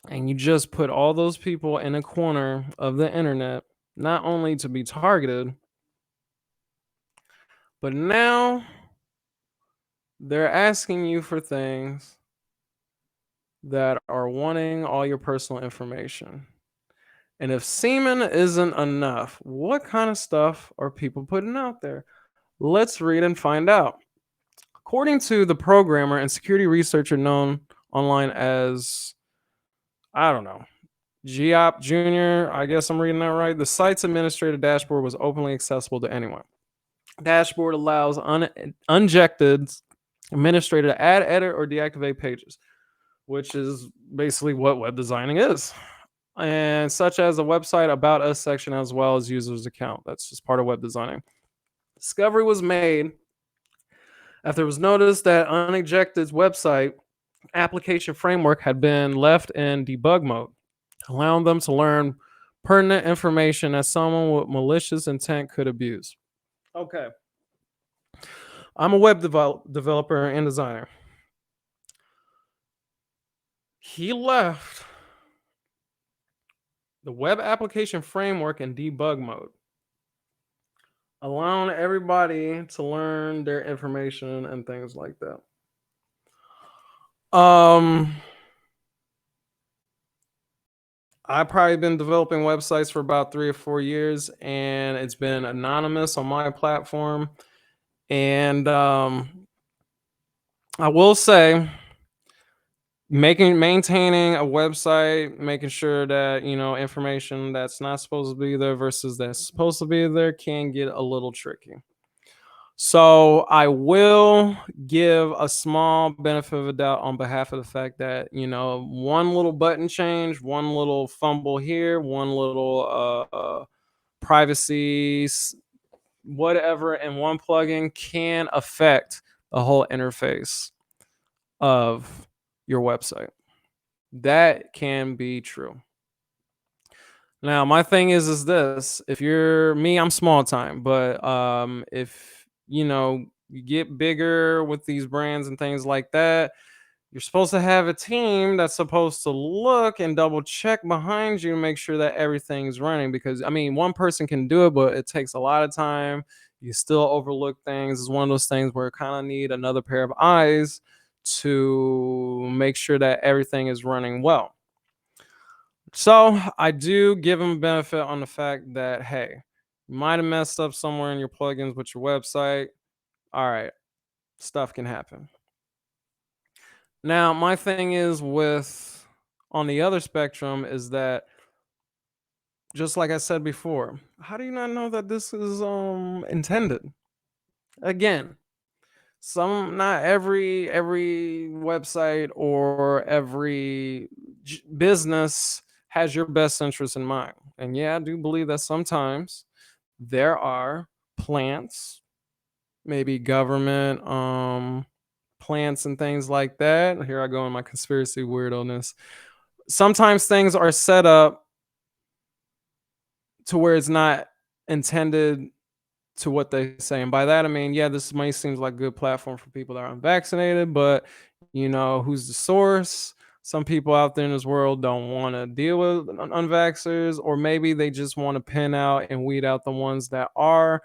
And you just put all those people in a corner of the internet, not only to be targeted, but now they're asking you for things that are wanting all your personal information. And if semen isn't enough, what kind of stuff are people putting out there? Let's read and find out. According to the programmer and security researcher known online as, I don't know, Giop Jr., I guess I'm reading that right, the site's administrator dashboard was openly accessible to anyone. Dashboard allows unjected administrator to add, edit, or deactivate pages, which is basically what web designing is. And such as a website about us section as well as users account. That's just part of web designing. Discovery was made after it was noticed that unejected's website application framework had been left in debug mode, allowing them to learn pertinent information that someone with malicious intent could abuse. Okay. I'm a web developer and designer. He left the web application framework in debug mode, allowing everybody to learn their information and things like that. I've probably been developing websites for about 3 or 4 years, and it's been anonymous on my platform. And I will say, maintaining a website, making sure that information that's not supposed to be there versus that's supposed to be there can get a little tricky. So I will give a small benefit of a doubt on behalf of the fact that one little button change, one little fumble here, one little privacy whatever, and one plugin can affect the whole interface of your website. That can be true. Now, my thing is this: if you're me, I'm small time, but if you get bigger with these brands and things like that, you're supposed to have a team that's supposed to look and double check behind you and make sure that everything's running. Because one person can do it, but it takes a lot of time. You still overlook things. It's one of those things where you kind of need another pair of eyes to make sure that everything is running well. So I do give them benefit on the fact that, hey, you might have messed up somewhere in your plugins with your website. All right, stuff can happen. Now, my thing is with on the other spectrum is that, just like I said before, how do you not know that this is intended? Again, not every website or every business has your best interest in mind. And yeah, I do believe that sometimes there are plants, maybe government plants and things like that. Here I go in my conspiracy weirdness. Sometimes things are set up to where it's not intended to what they say. And by that, I mean, yeah, this might seem like a good platform for people that are unvaccinated, but who's the source? Some people out there in this world don't want to deal with unvaxxers, or maybe they just want to pin out and weed out the ones that are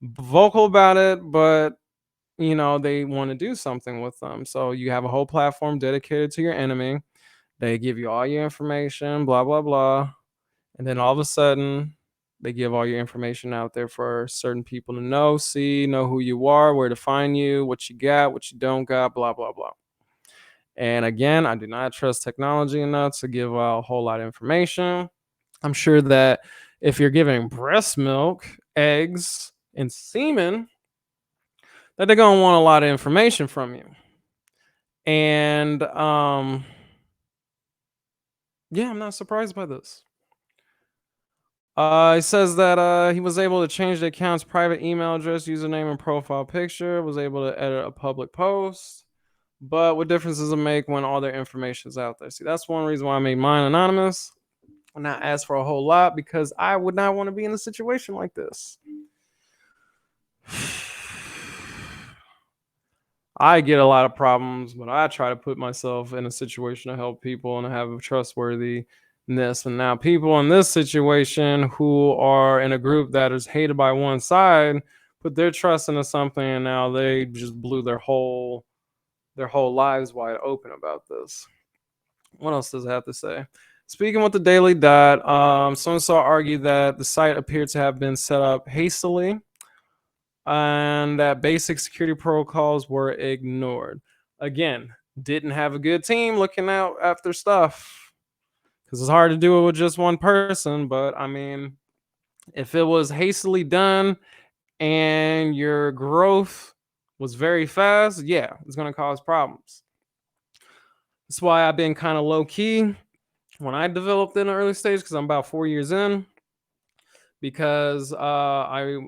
vocal about it, but they want to do something with them. So you have a whole platform dedicated to your enemy. They give you all your information, blah, blah, blah. And then all of a sudden, They give all your information out there for certain people to know, see, know who you are, where to find you, what you got, what you don't got, blah, blah, blah. And again, I do not trust technology enough to give out a whole lot of information. I'm sure that if you're giving breast milk, eggs, and semen, that they're going to want a lot of information from you. And yeah, I'm not surprised by this. He says that he was able to change the account's private email address, username, and profile picture. Was able to edit a public post. But what difference does it make when all their information is out there? See, that's one reason why I made mine anonymous and not ask for a whole lot, because I would not want to be in a situation like this. I get a lot of problems, but I try to put myself in a situation to help people and have a trustworthiness. And now people in this situation who are in a group that is hated by one side put their trust into something, and now they just blew their whole lives wide open about this. What else does it have to say? Speaking with the Daily Dot, so-and-so argued that the site appeared to have been set up hastily and that basic security protocols were ignored. Again, didn't have a good team looking out after stuff, because it's hard to do it with just one person. But I mean, if it was hastily done and your growth was very fast, yeah, it's going to cause problems. That's why I've been kind of low key when I developed in the early stage, because I'm about 4 years in, because I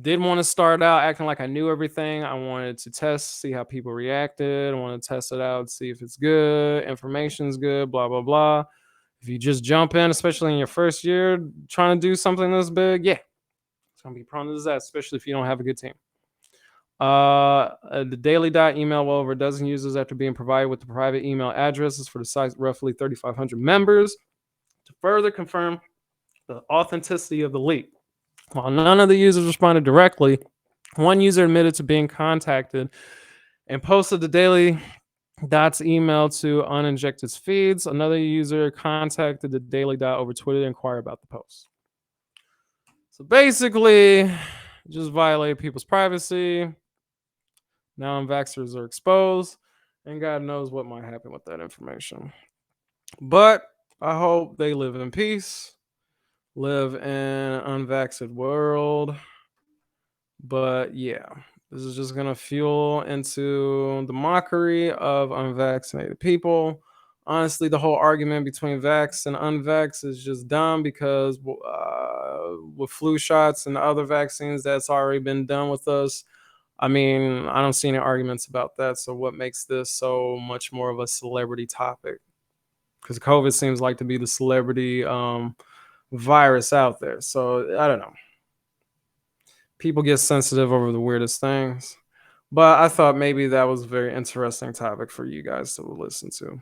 didn't want to start out acting like I knew everything. I wanted to test, see how people reacted. I want to test it out, see if it's good, information's good, blah, blah, blah. If you just jump in, especially in your first year, trying to do something this big, yeah, it's going to be prone to disaster, especially if you don't have a good team. The Daily Dot email well over a dozen users after being provided with the private email addresses for the site's roughly 3,500 members to further confirm the authenticity of the leak. While none of the users responded directly, one user admitted to being contacted and posted the Daily Dot's email to uninjected feeds. Another user contacted the Daily Dot over Twitter to inquire about the post. So basically, just violate people's privacy. Now anti-vaxxers are exposed, and God knows what might happen with that information. But I hope they live in peace, live in an unvaccinated world. But yeah, this is just going to fuel into the mockery of unvaccinated people. Honestly, the whole argument between vax and unvax is just dumb, because with flu shots and other vaccines that's already been done with us, I mean, I don't see any arguments about that. So what makes this so much more of a celebrity topic? Because COVID seems like to be the celebrity virus out there. So I don't know. People get sensitive over the weirdest things. But I thought maybe that was a very interesting topic for you guys to listen to.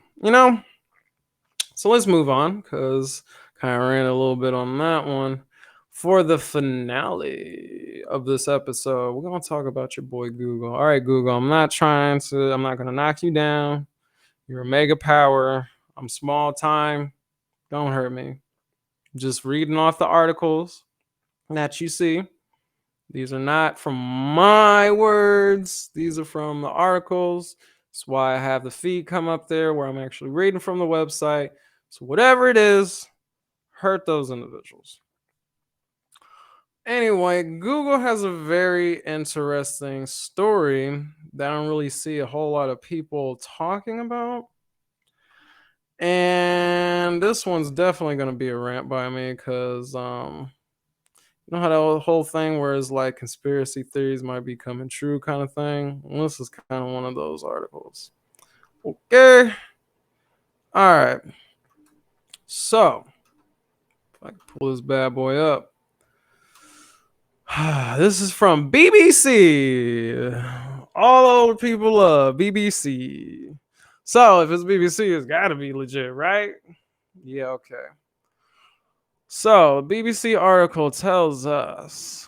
So let's move on, because kind of ran a little bit on that one. For the finale of this episode, we're going to talk about your boy Google. All right, Google, I'm not going to knock you down. You're a mega power. I'm small time. Don't hurt me. Just reading off the articles that you see. These are not from my words. These are from the articles. That's why I have the feed come up there where I'm actually reading from the website. So whatever it is, hurt those individuals. Anyway, Google has a very interesting story that I don't really see a whole lot of people talking about. And this one's definitely going to be a rant by me, because you know how that whole thing where it's like conspiracy theories might be coming true kind of thing? Well, this is kind of one of those articles. Okay. All right. So, if I can pull this bad boy up. This is from BBC. All old people love BBC. So, if it's BBC, it's got to be legit, right? Yeah, okay. So, BBC article tells us,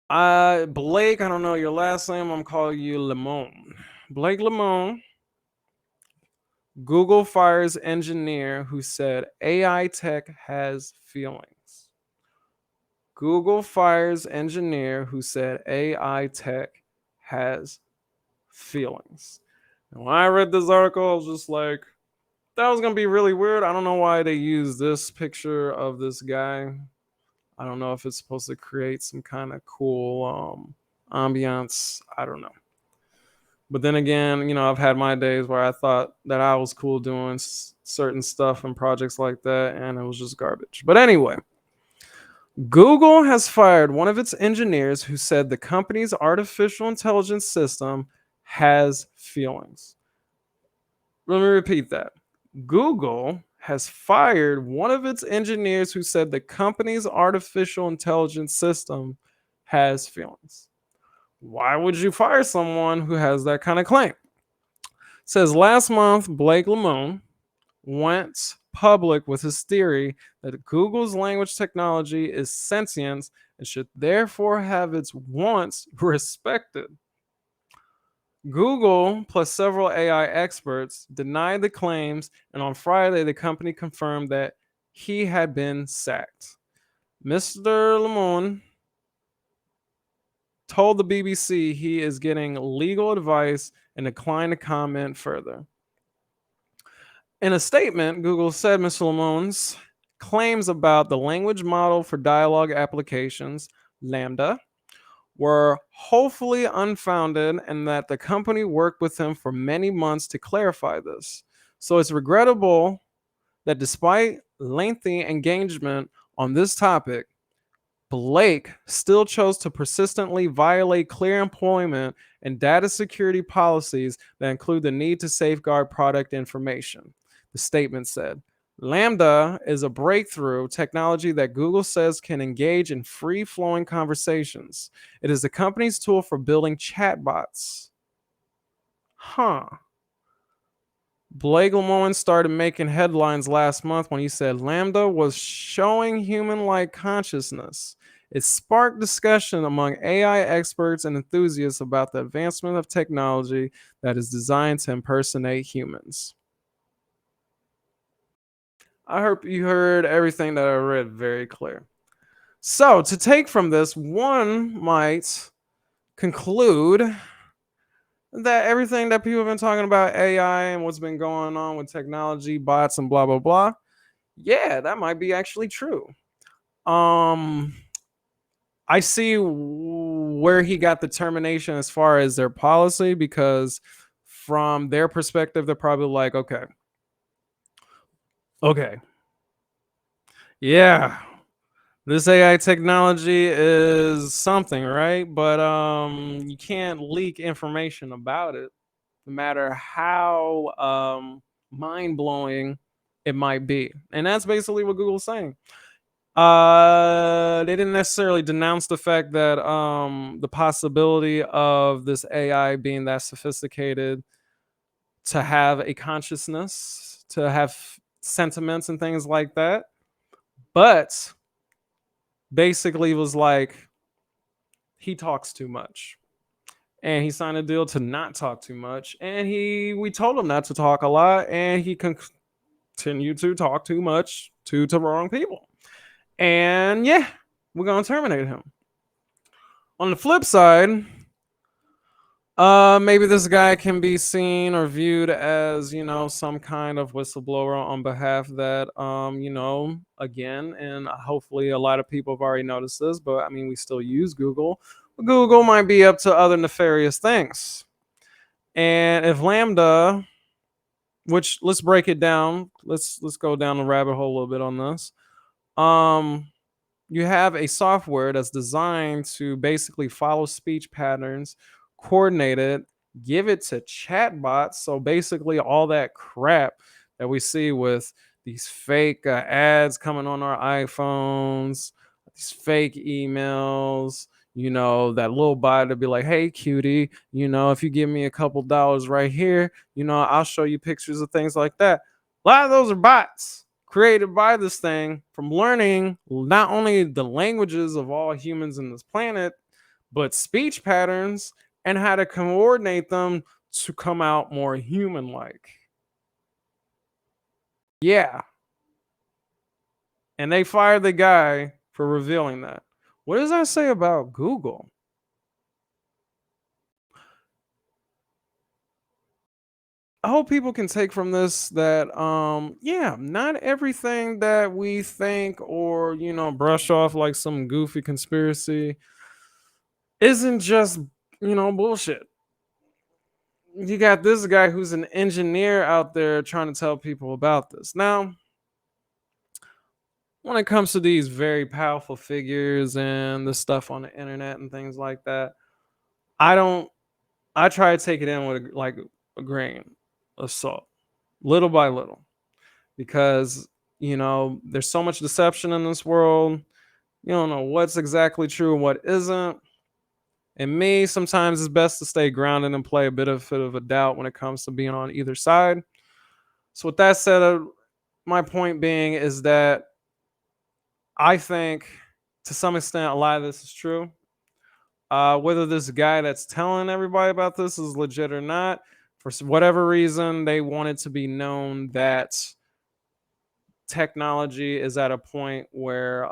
Blake, I don't know your last name. I'm calling you Lemon. Blake Lemon Google fires engineer who said AI tech has feelings. Google fires engineer who said AI tech has feelings. And when I read this article, I was just like, that was gonna be really weird. I don't know why they use this picture of this guy. I don't know if it's supposed to create some kind of cool ambiance. I don't know. But then again, I've had my days where I thought that I was cool doing certain stuff and projects like that, and it was just garbage. But anyway, Google has fired one of its engineers who said the company's artificial intelligence system has feelings. Let me repeat that. Google has fired one of its engineers who said the company's artificial intelligence system has feelings. Why would you fire someone who has that kind of claim? It says last month, Blake Lemoine went public with his theory that Google's language technology is sentient and should therefore have its wants respected. Google plus several AI experts denied the claims, and on Friday, the company confirmed that he had been sacked. Mr. Lemoine told the BBC he is getting legal advice and declined to comment further. In a statement, Google said Mr. Lemoine's claims about the language model for dialogue applications, Lambda, were hopefully unfounded and that the company worked with him for many months to clarify this. So it's regrettable that despite lengthy engagement on this topic, Blake still chose to persistently violate clear employment and data security policies that include the need to safeguard product information. The statement said, Lambda is a breakthrough technology that Google says can engage in free-flowing conversations. It is the company's tool for building chatbots. Huh. Blake Lemoine started making headlines last month when he said Lambda was showing human-like consciousness. It sparked discussion among AI experts and enthusiasts about the advancement of technology that is designed to impersonate humans. I hope you heard everything that I read very clear. So, to take from this, one might conclude that everything that people have been talking about AI and what's been going on with technology, bots, and blah blah blah, yeah, that might be actually true. Um, I see where he got the termination as far as their policy because from their perspective, they're probably like, okay, yeah, this AI technology is something, right? But you can't leak information about it, no matter how mind blowing it might be. And that's basically what Google's saying. They didn't necessarily denounce the fact that the possibility of this AI being that sophisticated to have a consciousness, to have sentiments and things like that. But basically was like he talks too much. And he signed a deal to not talk too much. And we told him not to talk a lot, and he continued to talk too much to the wrong people. And yeah, we're gonna terminate him. On the flip side, maybe this guy can be seen or viewed as, some kind of whistleblower on behalf that, again, and hopefully a lot of people have already noticed this, but I mean, we still use Google. Google might be up to other nefarious things. And if Lambda, which let's break it down, let's go down the rabbit hole a little bit on this. You have a software that's designed to basically follow speech patterns, coordinate it, give it to chatbots. So basically, all that crap that we see with these fake ads coming on our iPhones, these fake emails, that little bot to be like, hey, cutie, if you give me a couple dollars right here, I'll show you pictures of things like that. A lot of those are bots created by this thing from learning not only the languages of all humans in this planet, but speech patterns and how to coordinate them to come out more human like. Yeah. And they fired the guy for revealing that. What does that say about Google? I hope people can take from this that yeah, not everything that we think or, brush off like some goofy conspiracy isn't just, bullshit. You got this guy who's an engineer out there trying to tell people about this. Now, when it comes to these very powerful figures and the stuff on the internet and things like that, I don't I try to take it in with like a grain of salt, little by little, because there's so much deception in this world. You don't know what's exactly true and what isn't. And me, sometimes it's best to stay grounded and play a bit of a doubt when it comes to being on either side. So with that said, my point being is that I think to some extent a lot of this is true. Whether this guy that's telling everybody about this is legit or not, for whatever reason, they want it to be known that technology is at a point where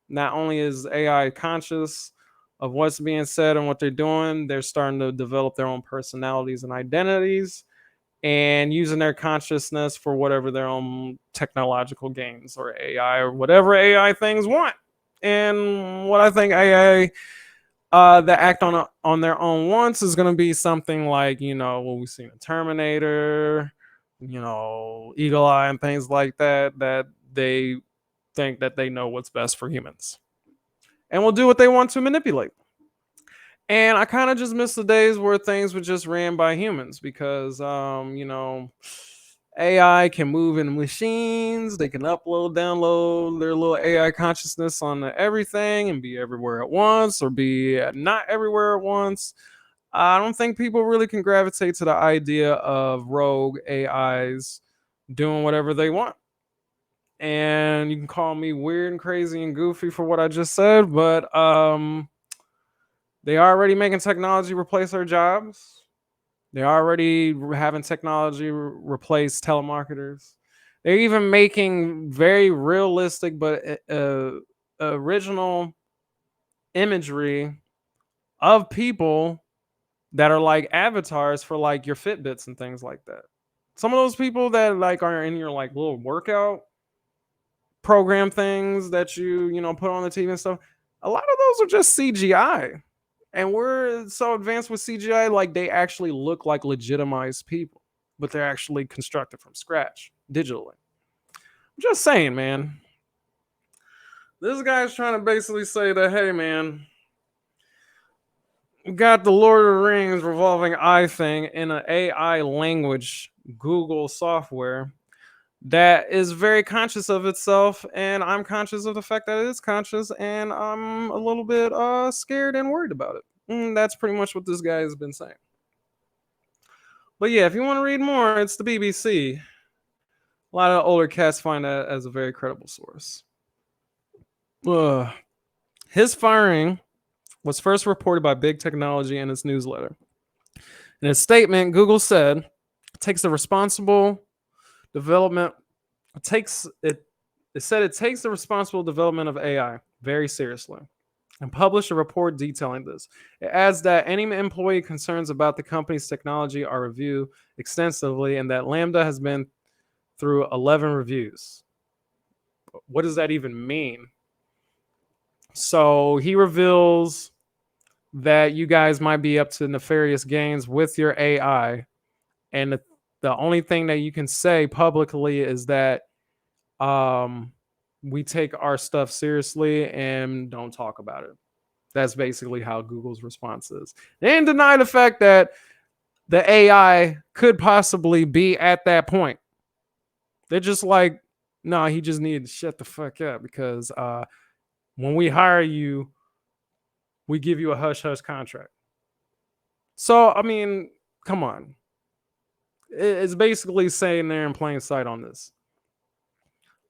not only is AI conscious of what's being said and what they're doing, they're starting to develop their own personalities and identities and using their consciousness for whatever their own technological gains or AI or whatever AI things want. And what I think AI that act on their own wants is going to be something like what we've seen in Terminator, Eagle Eye and things like that. That they think that they know what's best for humans, and will do what they want to manipulate. And I kind of just miss the days where things were just ran by humans because, AI can move in machines. They can upload, download their little AI consciousness on everything and be everywhere at once or be not everywhere at once. I don't think people really can gravitate to the idea of rogue AIs doing whatever they want. And you can call me weird and crazy and goofy for what I just said, but they are already making technology replace our jobs. They're already having technology replace telemarketers. They're even making very realistic but original imagery of people that are like avatars for like your Fitbits and things like that. Some of those people that like are in your like little workout program things that you put on the TV and stuff. A lot of those are just CGI. And we're so advanced with CGI, like they actually look like legitimized people, but they're actually constructed from scratch digitally. I'm just saying, man. This guy's trying to basically say that, hey, man, we got the Lord of the Rings revolving eye thing in an AI language Google software that is very conscious of itself, and I'm conscious of the fact that it is conscious, and I'm a little bit scared and worried about it. That's pretty much what this guy has been saying. But yeah, if you want to read more, it's the BBC. A lot of older cats find that as a very credible source. Ugh. His firing was first reported by Big Technology in its newsletter. In its statement, Google said it takes the responsible development. It said it takes the responsible development of AI very seriously and published a report detailing this. It adds that any employee concerns about the company's technology are reviewed extensively and that Lambda has been through 11 reviews. What does that even mean? So he reveals that you guys might be up to nefarious gains with your AI. And the only thing that you can say publicly is that we take our stuff seriously and don't talk about it. That's basically how Google's response is. They didn't deny the fact that the AI could possibly be at that point. They're just like, no, he just needed to shut the fuck up because when we hire you, we give you a hush hush contract. So, I mean, come on. It's basically saying there in plain sight on this.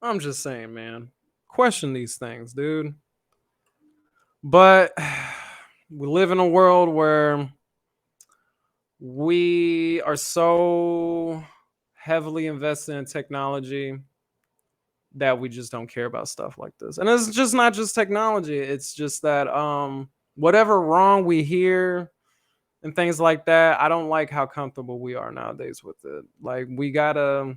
I'm just saying, man. Question these things, dude. But we live in a world where we are so heavily invested in technology that we just don't care about stuff like this. And it's just not just technology. It's just that whatever wrong we hear and things like that, I don't like how comfortable we are nowadays with it. Like we gotta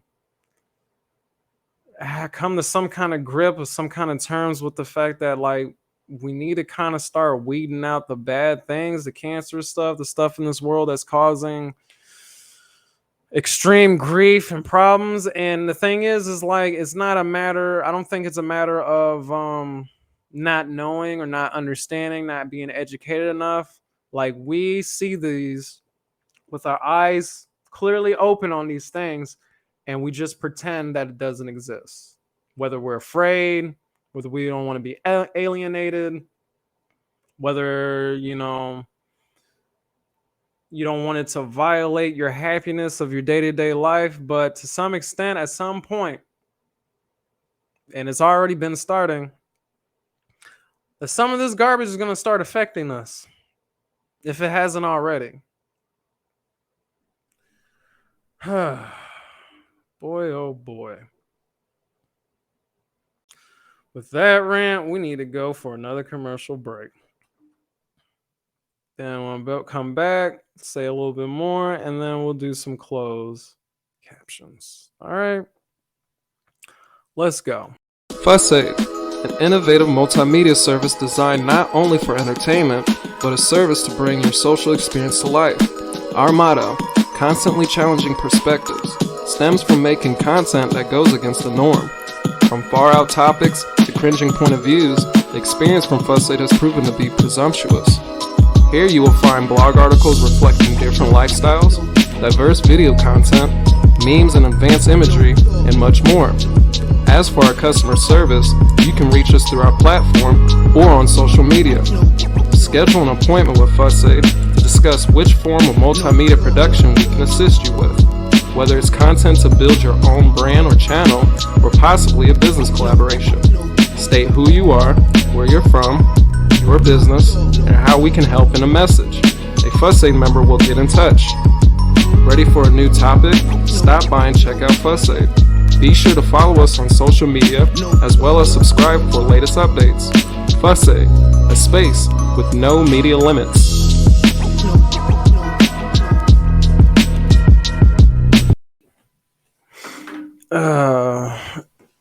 come to some kind of grip or some kind of terms with the fact that like we need to kind of start weeding out the bad things, the cancer stuff, the stuff in this world that's causing extreme grief and problems. And the thing is like it's not a matter, I don't think it's a matter of not knowing or not understanding, not being educated enough. Like we see these with our eyes clearly open on these things, and we just pretend that it doesn't exist. Whether we're afraid, whether we don't want to be alienated, whether, you know, you don't want it to violate your happiness of your day-to-day life, but to some extent, at some point, and it's already been starting, that some of this garbage is going to start affecting us if it hasn't already. Boy, oh boy. With that rant, we need to go for another commercial break. Then we'll come back, say a little bit more, and then we'll do some close captions. All right, let's go. FussAid, an innovative multimedia service designed not only for entertainment, but a service to bring your social experience to life. Our motto, constantly challenging perspectives, stems from making content that goes against the norm. From far-out topics to cringing point of views, the experience from FussAid has proven to be presumptuous. Here you will find blog articles reflecting different lifestyles, diverse video content, memes and advanced imagery, and much more. As for our customer service, you can reach us through our platform or on social media. Schedule an appointment with FussAid to discuss which form of multimedia production we can assist you with. Whether it's content to build your own brand or channel, or possibly a business collaboration. State who you are, where you're from, your business, and how we can help in a message. A FussAid member will get in touch. Ready for a new topic? Stop by and check out FussAid. Be sure to follow us on social media, as well as subscribe for latest updates. FussAid, a space with no media limits.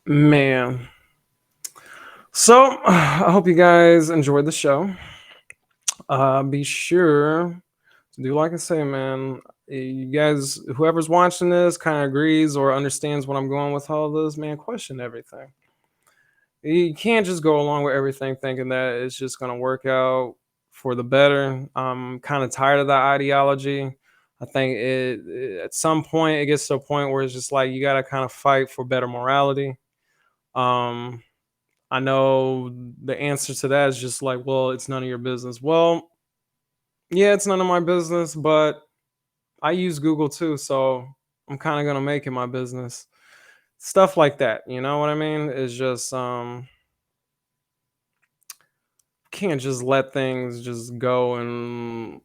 Man. So, I hope you guys enjoyed the show. Be sure to do like I say, man. You guys, whoever's watching this kind of agrees or understands what I'm going with all this, man, question everything. You can't just go along with everything thinking that it's just going to work out for the better. I'm kind of tired of that ideology. I think at some point it gets to a point where it's just like you got to kind of fight for better morality. I know the answer to that is just like, well, it's none of your business. Well, yeah, it's none of my business, but I use Google too, so I'm kind of gonna make it my business. Stuff like that, you know what I mean? It's just can't just let things just go and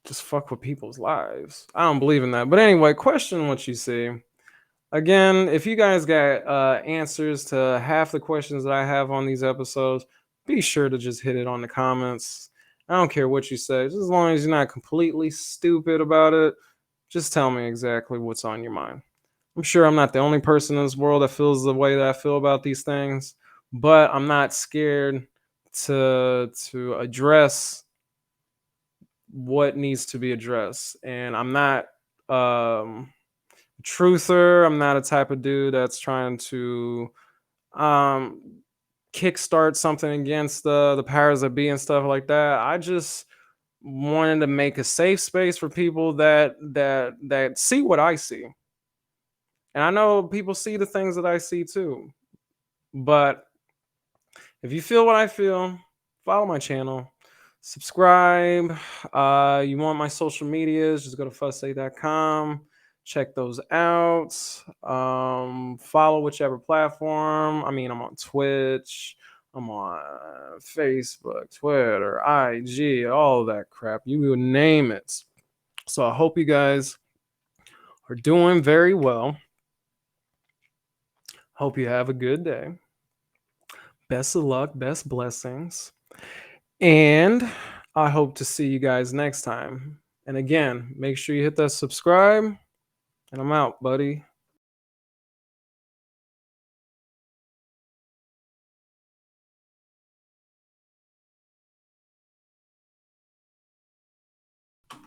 just fuck with people's lives. I don't believe in that. But anyway, question what you see. Again, if you guys got answers to half the questions that I have on these episodes, be sure to just hit it on the comments. I don't care what you say, just as long as you're not completely stupid about it. Just tell me exactly what's on your mind. I'm sure I'm not the only person in this world that feels the way that I feel about these things, but I'm not scared to address what needs to be addressed. And I'm not truther. I'm not a type of dude that's trying to kickstart something against the powers that be and stuff like that. I just wanted to make a safe space for people that see what I see. And I know people see the things that I see too. But if you feel what I feel, follow my channel, subscribe. You want my social medias, just go to FussAid.com. Check those out. Follow whichever platform. I mean, I'm on Twitch. I'm on Facebook, Twitter, IG, all of that crap. You will name it. So I hope you guys are are doing very well. Hope you have a good day. Best of luck, best blessings. And I hope to see you guys next time. And again, make sure you hit that subscribe. And I'm out, buddy.